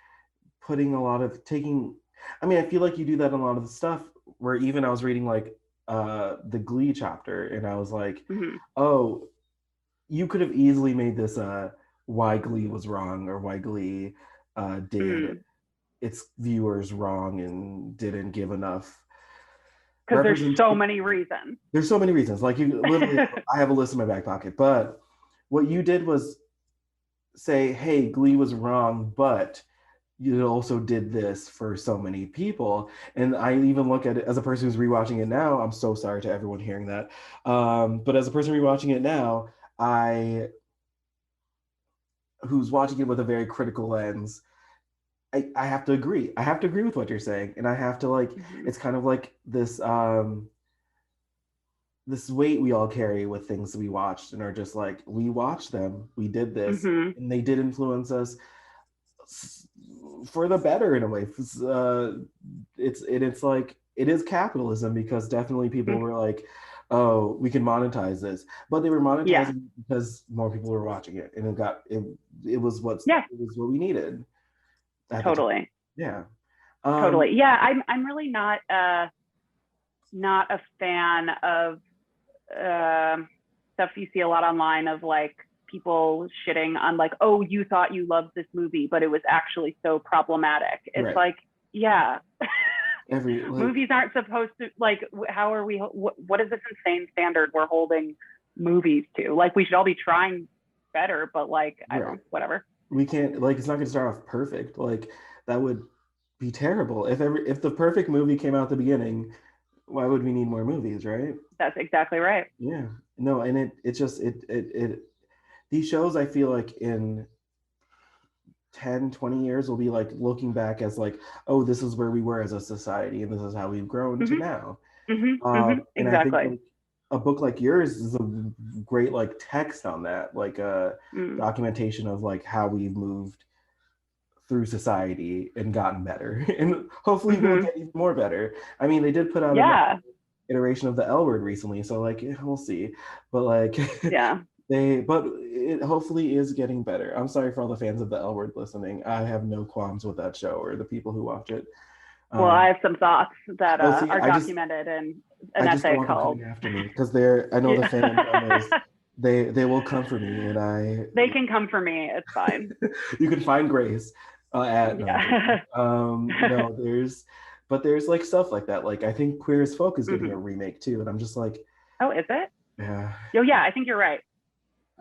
putting a lot of I mean, I feel like you do that in a lot of the stuff where even I was reading like the Glee chapter and I was like, oh, you could have easily made this why Glee was wrong or why Glee did its viewers wrong and didn't give enough. Because there's so many reasons. There's so many reasons. Like you literally, I have a list in my back pocket, but what you did was say, hey, Glee was wrong, but you also did this for so many people. And I even look at it as a person who's rewatching it now. I'm so sorry to everyone hearing that. But as a person rewatching it now, who's watching it with a very critical lens, I have to agree. I have to agree with what you're saying. And I have to like, it's kind of like this, this weight we all carry with things we watched and are just like, we watched them, we did this, and they did influence us for the better in a way. It's like, it is capitalism because definitely people were like, oh, we can monetize this, but they were monetizing because more people were watching it, and it was what we needed. Totally. Yeah. Totally. Yeah. I'm really not a fan of stuff you see a lot online of like people shitting on like, oh, you thought you loved this movie, but it was actually so problematic. It's like, yeah. Movies aren't supposed to, like, how are we, what is this insane standard we're holding movies to? Like, we should all be trying better, but like, I don't know, whatever. We can't, like, it's not going to start off perfect. Like, that would be terrible. If the perfect movie came out at the beginning, why would we need more movies, right? That's exactly right. Yeah. No, and it's just, these shows, I feel like in 10, 20 years will be like looking back as like, oh, this is where we were as a society and this is how we've grown to now. And exactly. I think like, a book like yours is a great like text on that, like a documentation of like how we've moved through society and gotten better, and hopefully we'll get even more better. I mean, they did put out an iteration of the L Word recently, so like we'll see, but like it hopefully is getting better. I'm sorry for all the fans of the L Word listening. I have no qualms with that show or the people who watch it. Well, I have some thoughts that are documented in an essay called. After me because I know the fandom is. They will come for me, and they can come for me. It's fine. You can find Grace there's like stuff like that. Like I think Queer as Folk is getting a remake too, and I'm just like, oh, is it? Yeah. Oh yeah, I think you're right.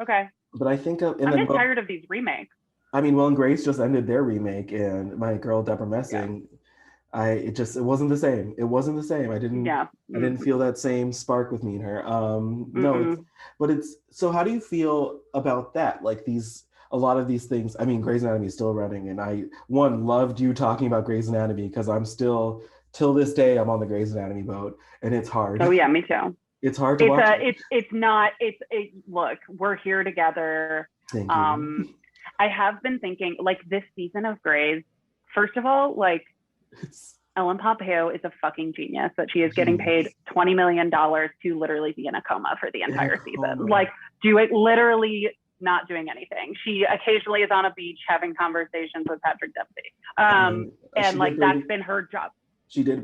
Okay. But I think I'm just tired of these remakes. I mean, Will and Grace just ended their remake, and my girl Deborah Messing. It wasn't the same. It wasn't the same. I didn't feel that same spark with me and her. So how do you feel about that? Like a lot of these things, I mean, Grey's Anatomy is still running, and I loved you talking about Grey's Anatomy because I'm still, till this day, I'm on the Grey's Anatomy boat, and it's hard. Oh yeah, me too. It's hard to watch. Look, we're here together. Thank you. I have been thinking, like, this season of Grey's, first of all, like, Ellen Pompeo is a fucking genius that she is getting paid $20 million to literally be in a coma for the entire season. Like, do it literally not doing anything. She occasionally is on a beach having conversations with Patrick Dempsey. And like that's been her job. She did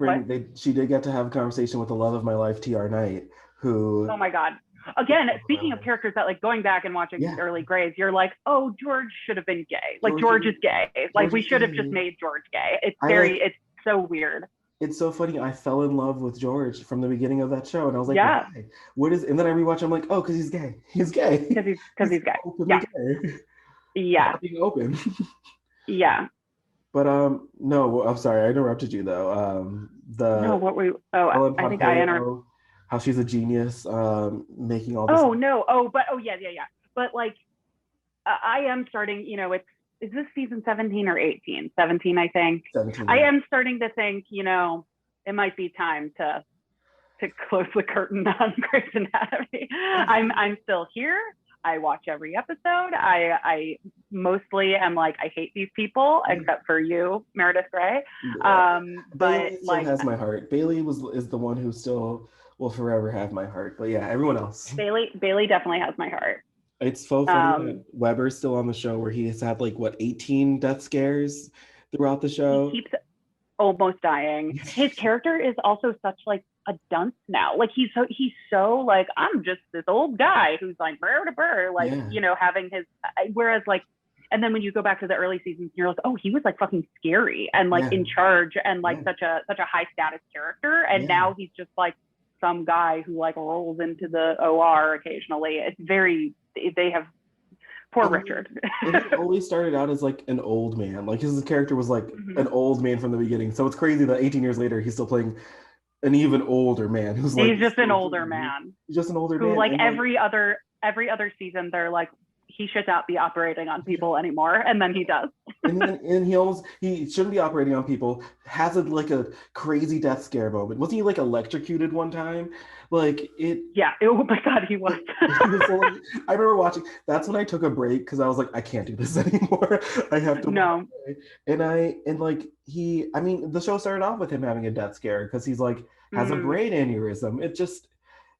she did get to have a conversation with the love of my life, TR Knight, who. Oh my God. Again, speaking of characters that like going back and watching early Greys, you're like, oh, George should have been gay. Like George is gay. Like we should have just made George gay. It's so weird. It's so funny. I fell in love with George from the beginning of that show, and I was like, yeah. Why? What is? And then I rewatch. I'm like, oh, because he's gay. He's gay. Because he's gay. Yeah. Gay. Yeah. Being open. Yeah. But no, I'm sorry, I interrupted you though. I think I interrupted. How she's a genius, making all this. Yeah. But like, I am starting. You know, is this season 17 or 18? 17, I think. 17. I am starting to think, you know, it might be time to close the curtain on Grey's Anatomy. I'm still here. I watch every episode. I mostly am like, I hate these people, except for you, Meredith Grey. But Bailey still like, has my heart. Bailey is the one who still will forever have my heart. But yeah, everyone else. Bailey definitely has my heart. It's so funny that Weber's still on the show, where he has had like 18 death scares throughout the show. He keeps almost dying. His character is also such like a dunce now. Like he's so like, I'm just this old guy who's like burr to burr, like you know, having his. Whereas like, and then when you go back to the early seasons, you're like, oh, he was like fucking scary and like in charge and like such a high status character, and now he's just like some guy who like rolls into the OR occasionally. It's very. They have poor Richard. He always started out as like an old man. Like his character was like an old man from the beginning. So it's crazy that 18 years later he's still playing an even older man who's like. He's just an older man. He's just an older man. Who like every other season they're like, he should not be operating on people anymore, and then he does. and he shouldn't be operating on people. Has a crazy death scare moment. Wasn't he like electrocuted one time? Like it. Yeah. Oh my God, he was. I remember watching. That's when I took a break because I was like, I can't do this anymore. I have to. No. I mean, the show started off with him having a death scare because he's like has a brain aneurysm. It just.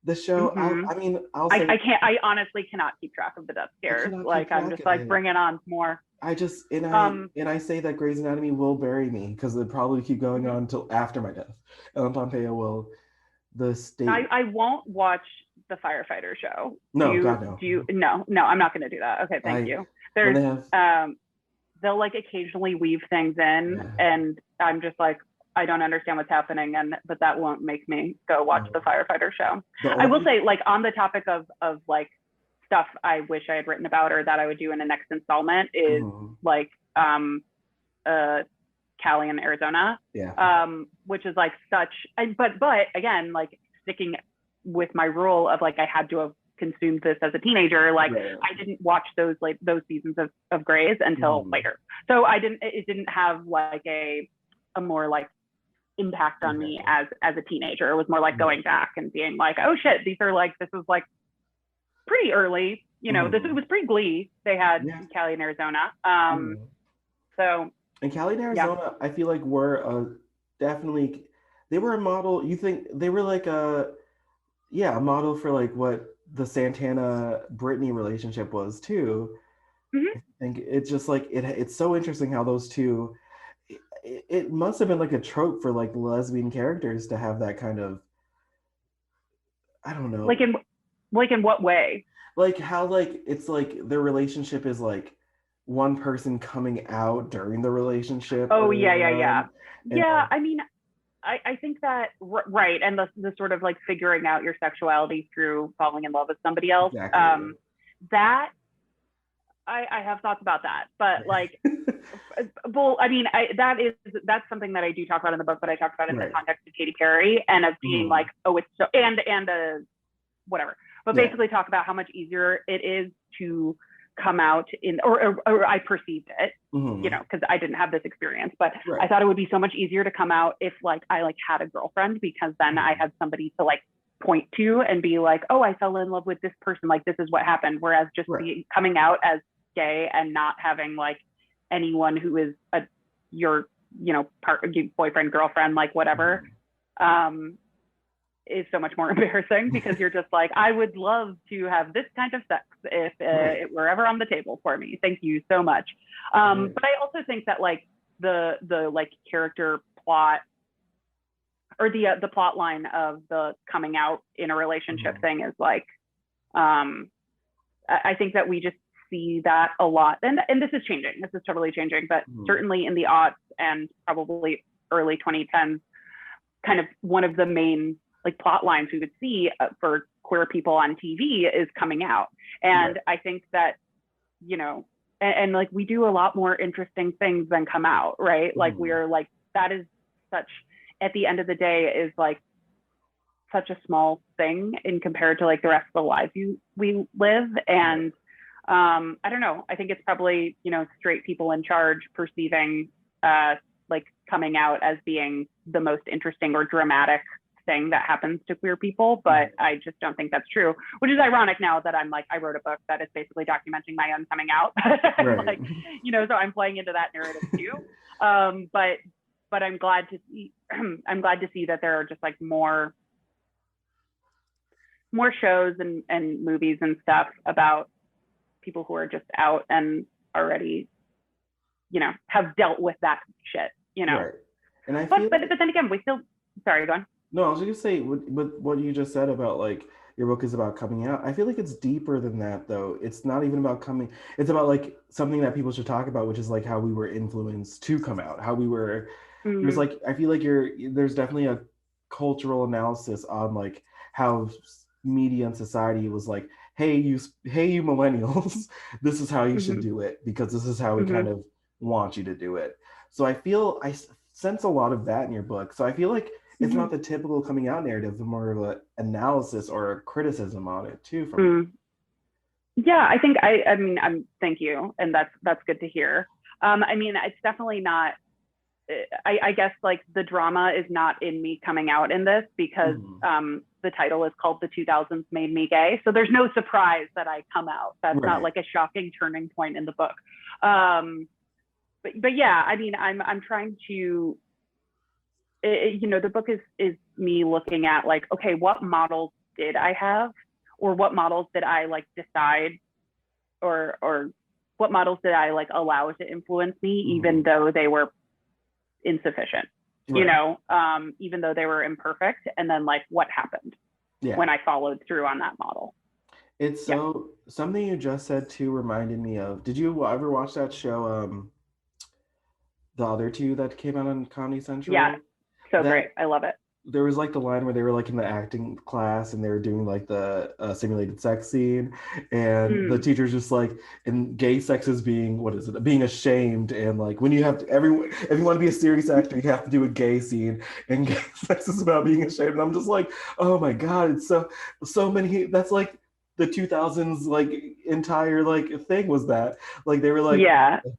The show, I honestly cannot keep track of the death scares. Like I'm just like, bring it on more. I say that Grey's Anatomy will bury me because it'll probably keep going on until after my death. Ellen Pompeo will. I won't watch the firefighter show. No, God no. No, I'm not going to do that. Okay, thank you. There's they'll like occasionally weave things in, and I'm just like, I don't understand what's happening, but that won't make me go watch the firefighter show. I will say, like, on the topic of like stuff I wish I had written about or that I would do in the next installment is like Cali in Arizona, which is like but again, like sticking with my rule of like I had to have consumed this as a teenager. Like I didn't watch those seasons of Grey's until later, so it didn't have like a more like impact on me as a teenager. It was more like going back and being like, oh shit, this was like pretty early, you know. It was pre-Glee. They had Cali in Arizona. So and Cali in Arizona, I feel like were definitely, they were a model. You think they were like a model for like what the Santana Britney relationship was too. I think it's just like it's so interesting how those two. It must have been like a trope for like lesbian characters to have that kind of, I don't know. Like in what way? Like how like it's like their relationship is like one person coming out during the relationship. Oh yeah. I mean, I think that right, and the sort of like figuring out your sexuality through falling in love with somebody else. Exactly. That. I have thoughts about that, but like, well, I mean, that's something that I do talk about in the book, but I talk about in the context of Katy Perry and of being like, oh, it's so, and whatever, but basically talk about how much easier it is to come out in, or I perceived it, you know, because I didn't have this experience, but I thought it would be so much easier to come out if like I like had a girlfriend, because then I had somebody to like point to and be like, oh, I fell in love with this person, like this is what happened. Whereas just coming out as gay and not having like anyone who is your, you know, boyfriend, girlfriend, like whatever, is so much more embarrassing because you're just like, I would love to have this kind of sex if it were ever on the table for me. Thank you so much. But I also think that like the like character plot or the plot line of the coming out in a relationship thing is like, I think that we just see that a lot. And this is changing. This is totally changing, but certainly in the aughts and probably early 2010s, kind of one of the main like plot lines we would see for queer people on TV is coming out. And I think that, you know, and like we do a lot more interesting things than come out, right? Like we're like, that is such, at the end of the day, is like such a small thing in compared to like the rest of the lives we live. And I don't know, I think it's probably, you know, straight people in charge perceiving like coming out as being the most interesting or dramatic thing that happens to queer people, but I just don't think that's true, which is ironic now that I'm like, I wrote a book that is basically documenting my own coming out. Like, you know, so I'm playing into that narrative too. But I'm glad to see that there are just like more shows and movies and stuff about people who are just out and already, you know, have dealt with that shit, you know. And I feel but then again, we still, sorry, go on. No, I was gonna say, what you just said about like your book is about coming out. I feel like it's deeper than that, though. It's not even about coming. It's about like something that people should talk about, which is like how we were influenced to come out, how we were. There's like, I feel like there's definitely a cultural analysis on like how media and society was like, hey you millennials, this is how you should do it because this is how we kind of want you to do it. So I sense a lot of that in your book. So I feel like it's not the typical coming out narrative, but more of an analysis or a criticism on it too. Yeah, I think I mean, thank you, and that's good to hear. I mean, it's definitely not. I guess like the drama is not in me coming out in this because the title is called The 2000s Made Me Gay. So there's no surprise that I come out. That's not like a shocking turning point in the book. But yeah, I mean, I'm trying to, you know, the book is me looking at like, okay, what models did I have, or what models did I like decide, or what models did I like allow to influence me, even though they were insufficient, you know, even though they were imperfect, and then like what happened when I followed through on that model. It's so something you just said too reminded me of, did you ever watch that show, the other two that came out on Comedy Central? Yeah, so great. I love it. There was like the line where they were like in the acting class and they were doing like the simulated sex scene, and the teacher's just like, and gay sex is being, what is it, being ashamed, and like when you have to, if you want to be a serious actor, you have to do a gay scene, and gay sex is about being ashamed. And I'm just like, oh my god, it's so many. That's like the 2000s like entire like thing was that, like they were like,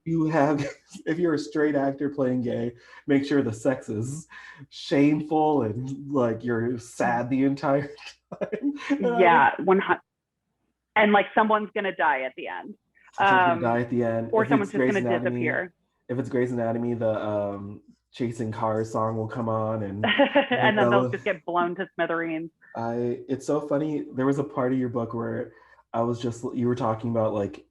if you're a straight actor playing gay, make sure the sex is shameful and like you're sad the entire time. And like someone's gonna die at the end. Or someone's just gonna disappear. If it's Grey's Anatomy, the Chasing Cars song will come on, and and then they'll just get blown to smithereens. It's so funny. There was a part of your book where you were talking about like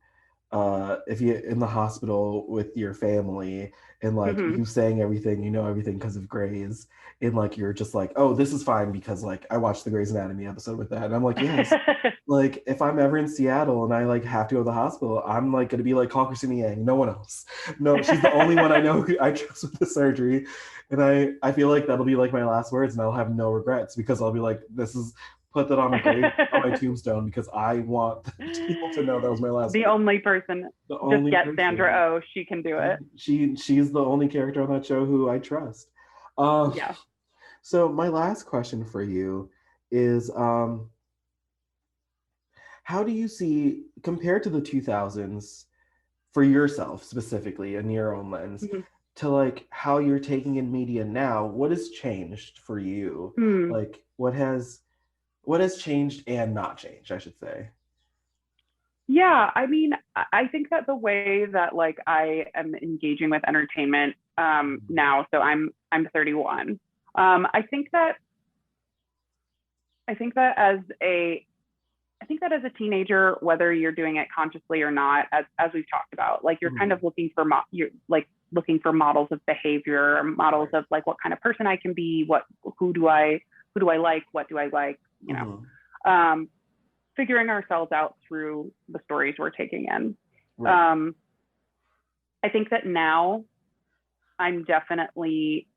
if you're in the hospital with your family and like you saying everything, you know everything because of Grey's, and like you're just like, oh, this is fine because like I watched the Grey's Anatomy episode with that, and I'm like, yes. Like if I'm ever in Seattle and I like have to go to the hospital, I'm like gonna be like, call Christina Yang, no one else. No, she's the only one I know who I trust with the surgery. And I feel like that'll be like my last words, and I'll have no regrets because I'll be like, put that on my tombstone because I want people to know that was my last. The only person. Just get Sandra Oh, she can do it. She's the only character on that show who I trust. So my last question for you is, how do you see, compared to the 2000s, for yourself specifically in your own lens, to like how you're taking in media now, what has changed for you? Like what has changed and not changed, I should say? Yeah, I mean, I think that the way that like I am engaging with entertainment now, so I'm 31. I think that I think that as a teenager, whether you're doing it consciously or not, as we've talked about, like you're kind of looking for looking for models of behavior, models of like what kind of person I can be, who do I like, what do I like, you know, figuring ourselves out through the stories we're taking in. Right. I think that now I'm definitely,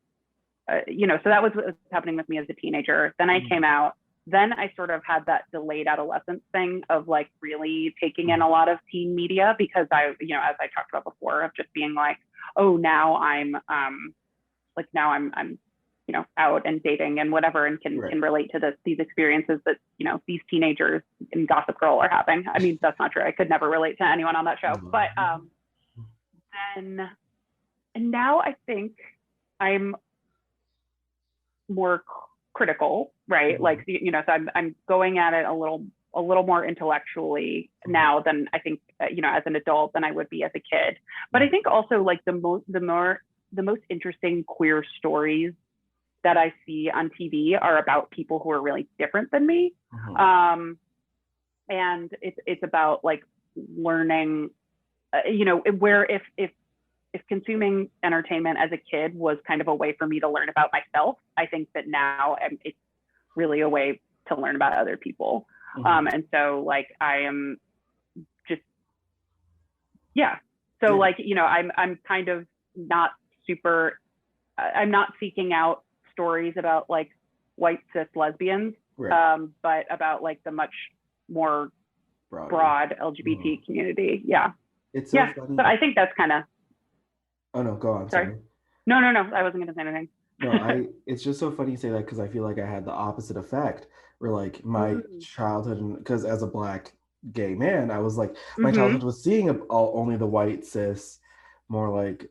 you know, so that was what was happening with me as a teenager. Then I came out. Then I sort of had that delayed adolescence thing of like really taking in a lot of teen media because I, you know, as I talked about before, of just being like, oh, now I'm you know, out and dating and whatever, and can relate to these experiences that, you know, these teenagers in Gossip Girl are having. I mean, that's not true. I could never relate to anyone on that show, but then, and now I think I'm more critical, right? Like, you know, so I'm going at it a little more intellectually now than I think, you know, as an adult than I would be as a kid. But I think also like the most interesting queer stories that I see on TV are about people who are really different than me. And it's about like learning, you know, where if consuming entertainment as a kid was kind of a way for me to learn about myself, I think that now it's really a way to learn about other people. And so like I am just, yeah. So like, you know, I'm kind of not super, I'm not seeking out stories about like white cis lesbians, but about like the much more broad LGBT community. Yeah. It's so funny. So I think that's kind of, oh no, go on. Sorry. No, I wasn't going to say anything. No, it's just so funny you say that because I feel like I had the opposite effect where like my childhood, because as a Black gay man, I was like, my childhood was seeing only the white cis, more like,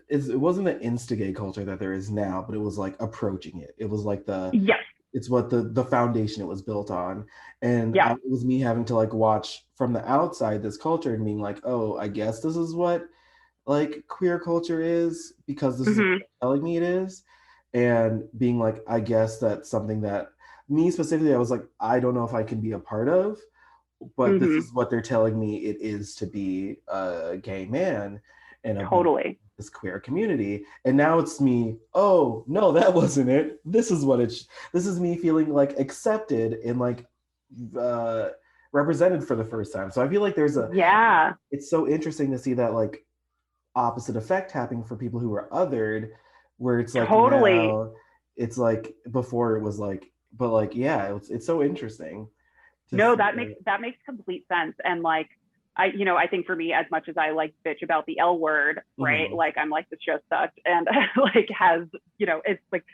it wasn't the insta-gay culture that there is now, but it was like approaching it. It was like it's what the foundation it was built on. And it was me having to like watch from the outside this culture and being like, oh, I guess this is what like queer culture is because this is what they're telling me it is. And being like, I guess that's something that me specifically, I was like, I don't know if I can be a part of, but this is what they're telling me it is to be a gay man and this queer community. And now it's me, oh no, that wasn't it. This is me feeling like accepted and like represented for the first time. So I feel like it's so interesting to see that like opposite effect happening for people who are othered, where it's like now it's like before it was like, but like it's so interesting. No, that makes complete sense. And like I think for me, as much as I like bitch about the L word, right? Like I'm like, this show sucked and like has, you know, it's like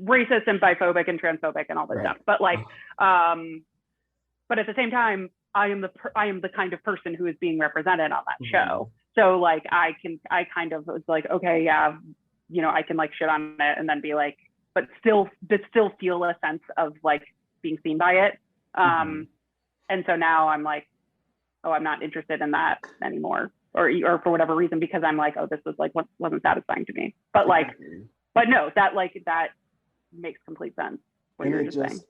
racist and biphobic and transphobic and all this stuff. But like, but at the same time, I am the kind of person who is being represented on that show. So like I kind of was like, okay, yeah, you know, I can like shit on it and then be like, but still feel a sense of like being seen by it. And so now I'm like, oh, I'm not interested in that anymore, or for whatever reason, because I'm like, oh, this was like what wasn't satisfying to me. But like, but no, that makes complete sense. What you're just saying.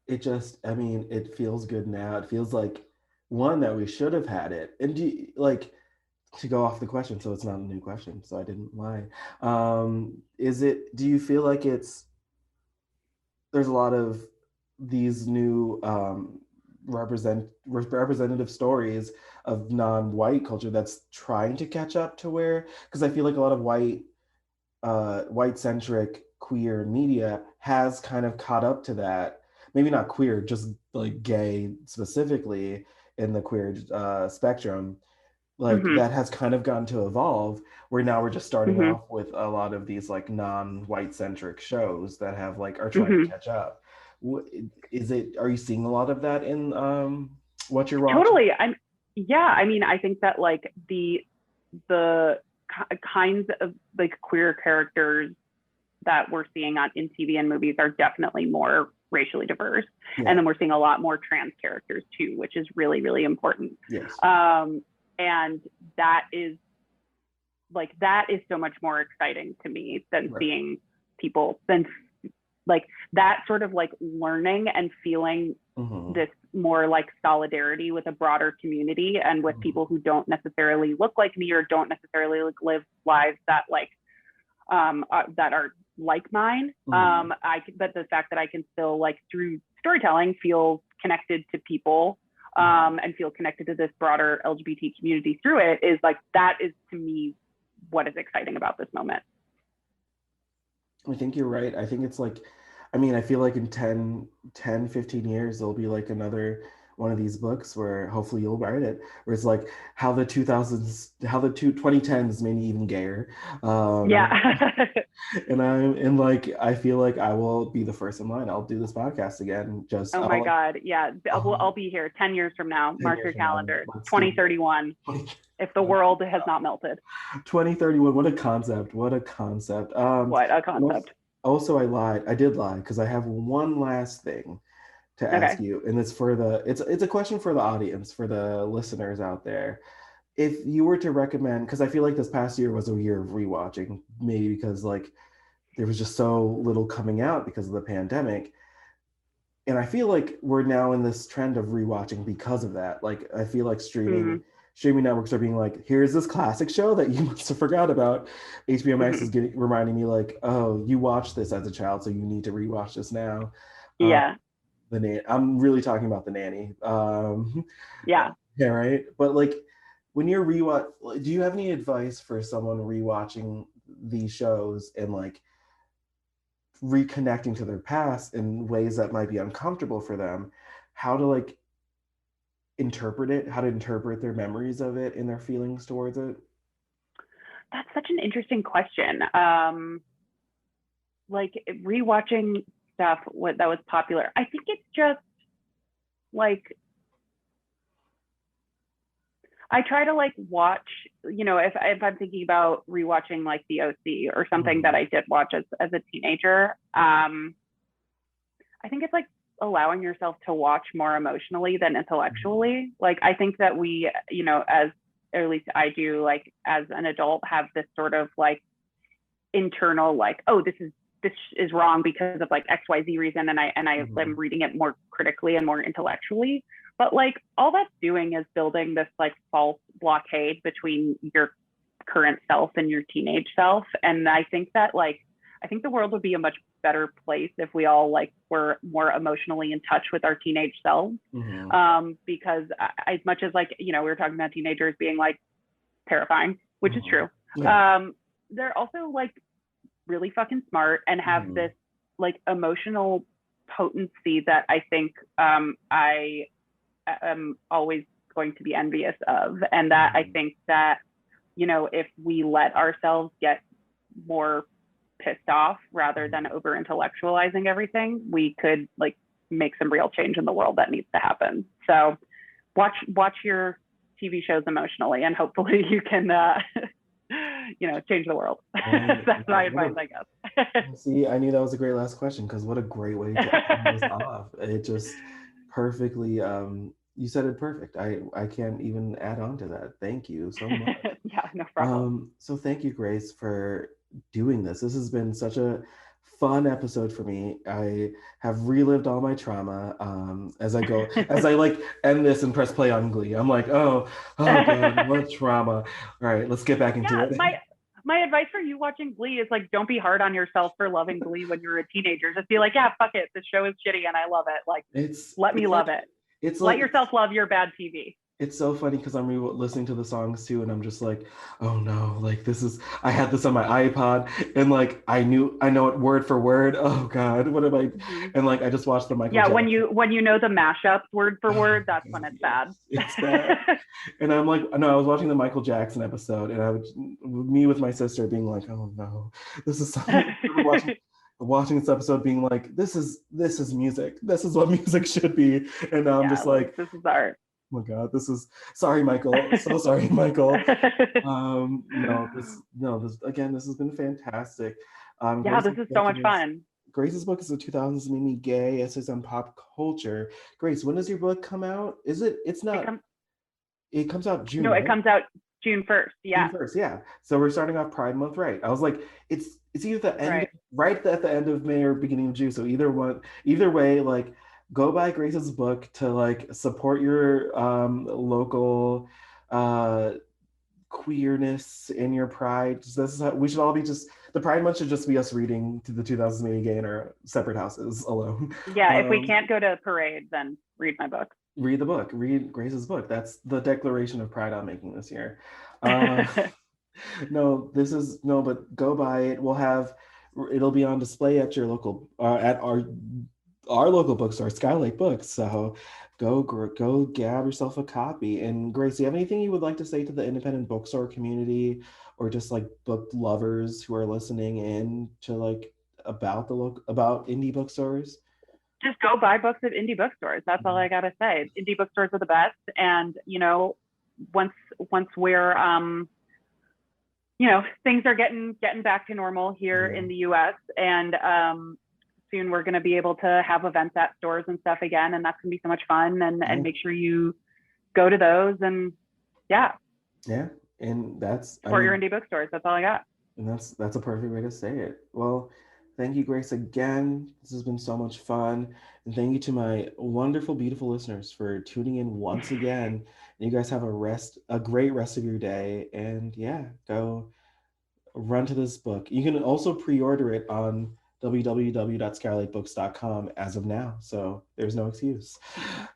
It just, I mean, it feels good now. It feels like one that we should have had it. And to go off the question, so it's not a new question, so I didn't lie. Do you feel like there's a lot of these new representative stories of non-white culture that's trying to catch up to where, because I feel like a lot of white-centric queer media has kind of caught up to that. Maybe not queer, just like gay specifically in the queer spectrum. Like that has kind of gotten to evolve where now we're just starting off with a lot of these like non-white centric shows that have like are trying to catch up. Are you seeing a lot of that in what you're watching? Totally. I mean, I think that like the kinds of like queer characters that we're seeing in TV and movies are definitely more racially diverse. And then we're seeing a lot more trans characters too, which is really, really important. Yes. And that is so much more exciting to me than seeing like that sort of like learning and feeling this more like solidarity with a broader community and with people who don't necessarily look like me or don't necessarily like live lives that like that are like mine. But the fact that I can still like through storytelling feel connected to people and feel connected to this broader LGBT community through it is like, that is to me what is exciting about this moment. I think you're right. I think it's like, I mean, I feel like in 15 years, there'll be like another one of these books where hopefully you'll write it, where it's like how the 2010s made me even gayer. And I feel like I will be the first in line. I'll do this podcast again. God. Yeah. I'll be here 10 years from now. Mark your calendar. 2031. If the world has not melted. 2031. What a concept. What a concept. Also, I did lie because I have one last thing to ask you, and it's a question for the audience, for the listeners out there. If you were to recommend, because I feel like this past year was a year of rewatching, maybe because like there was just so little coming out because of the pandemic, and I feel like we're now in this trend of rewatching because of that. Like I feel like streaming networks are being like, here's this classic show that you must have forgot about. HBO Max is reminding me like, oh, you watched this as a child, so you need to rewatch this now. I'm really talking about The Nanny. Yeah, right. But like, when you're do you have any advice for someone rewatching these shows and like reconnecting to their past in ways that might be uncomfortable for them? How to like interpret it? How to interpret their memories of it and their feelings towards it? That's such an interesting question. Like rewatching stuff that was popular. I think it's just like I try to like watch, you know, if I'm thinking about rewatching like The OC or something that I did watch as a teenager, I think it's like allowing yourself to watch more emotionally than intellectually. Like I think that we, you know, or at least I do, like as an adult, have this sort of like internal like, oh, this is wrong because of like XYZ reason, and I am reading it more critically and more intellectually. But like all that's doing is building this like false blockade between your current self and your teenage self. And I think that like, I think the world would be a much better place if we all like were more emotionally in touch with our teenage selves. Because as much as like, you know, we were talking about teenagers being like terrifying, which is true. They're also like really fucking smart and have this like emotional potency that I think I am always going to be envious of. And that I think that, you know, if we let ourselves get more pissed off rather than over intellectualizing everything, we could like make some real change in the world that needs to happen. So watch your TV shows emotionally, and hopefully you can you know, change the world. That's my advice, I guess. See, I knew that was a great last question, because what a great way to end this off. It just perfectly you said it perfect. I can't even add on to that. Thank you so much. Yeah, no problem. So thank you, Grace, for doing this. This has been such a fun episode for me. I have relived all my trauma as I like end this and press play on Glee. I'm like, oh God, what trauma. All right, let's get back into it. My advice for you watching Glee is like, don't be hard on yourself for loving Glee when you're a teenager. Just be like, yeah, fuck it. This show is shitty and I love it. Like, let me love it. It's let yourself love your bad TV. It's so funny because I'm listening to the songs too, and I'm just like, oh no, like I had this on my iPod, and like I know it word for word. Oh God, what am I? And like I just watched the Michael Jackson. when you know the mashups word for word, that's when it's bad. It's bad. And I'm like, no, I was watching the Michael Jackson episode, and me with my sister being like, oh no, this is something. Watching this episode being like, this is music. This is what music should be. And now I'm just like, this is art. Oh my God, sorry, Michael. So sorry, Michael. This has been fantastic. This is so much fun. Grace's book is The 2000s Made Me Gay, Essays on Pop Culture. Grace, when does your book come out? It comes out June. No, right? It comes out June 1st. Yeah. June 1st, yeah. So we're starting off Pride Month, right? I was like, it's it's either the end, Right. right at the end of May or beginning of June. So either way, like go buy Grace's book to like support your local queerness and your pride. This is how we should all be just the Pride Month should just be us reading to the 2000s Maybe Gay in our separate houses alone. Yeah, if we can't go to a parade, then read my book. Read the book. Read Grace's book. That's the declaration of pride I'm making this year. No, but go buy it. It'll be on display at your local, at our local bookstore, SKYLIT Books. So go grab yourself a copy. And Grace, do you have anything you would like to say to the independent bookstore community, or just like book lovers who are listening in to like about about indie bookstores? Just go buy books at indie bookstores. That's all I gotta say. Indie bookstores are the best. And once we're things are getting back to normal here in the US, and soon we're gonna be able to have events at stores and stuff again, and that's gonna be so much fun. And make sure you go to those, and and that's for your indie bookstores. That's all I got. And that's a perfect way to say it. Well, thank you, Grace, again. This has been so much fun. And thank you to my wonderful, beautiful listeners for tuning in once again. And you guys have a great rest of your day. And go run to this book. You can also pre-order it on www.skylitbooks.com as of now. So there's no excuse.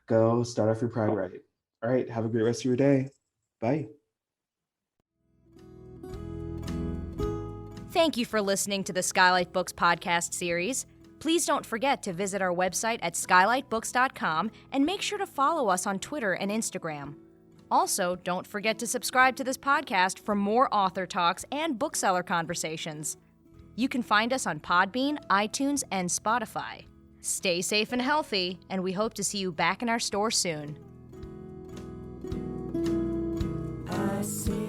Go start off your pride right. All right. Have a great rest of your day. Bye. Thank you for listening to the SKYLIT Books podcast series. Please don't forget to visit our website at skylitbooks.com and make sure to follow us on Twitter and Instagram. Also, don't forget to subscribe to this podcast for more author talks and bookseller conversations. You can find us on Podbean, iTunes, and Spotify. Stay safe and healthy, and we hope to see you back in our store soon. I see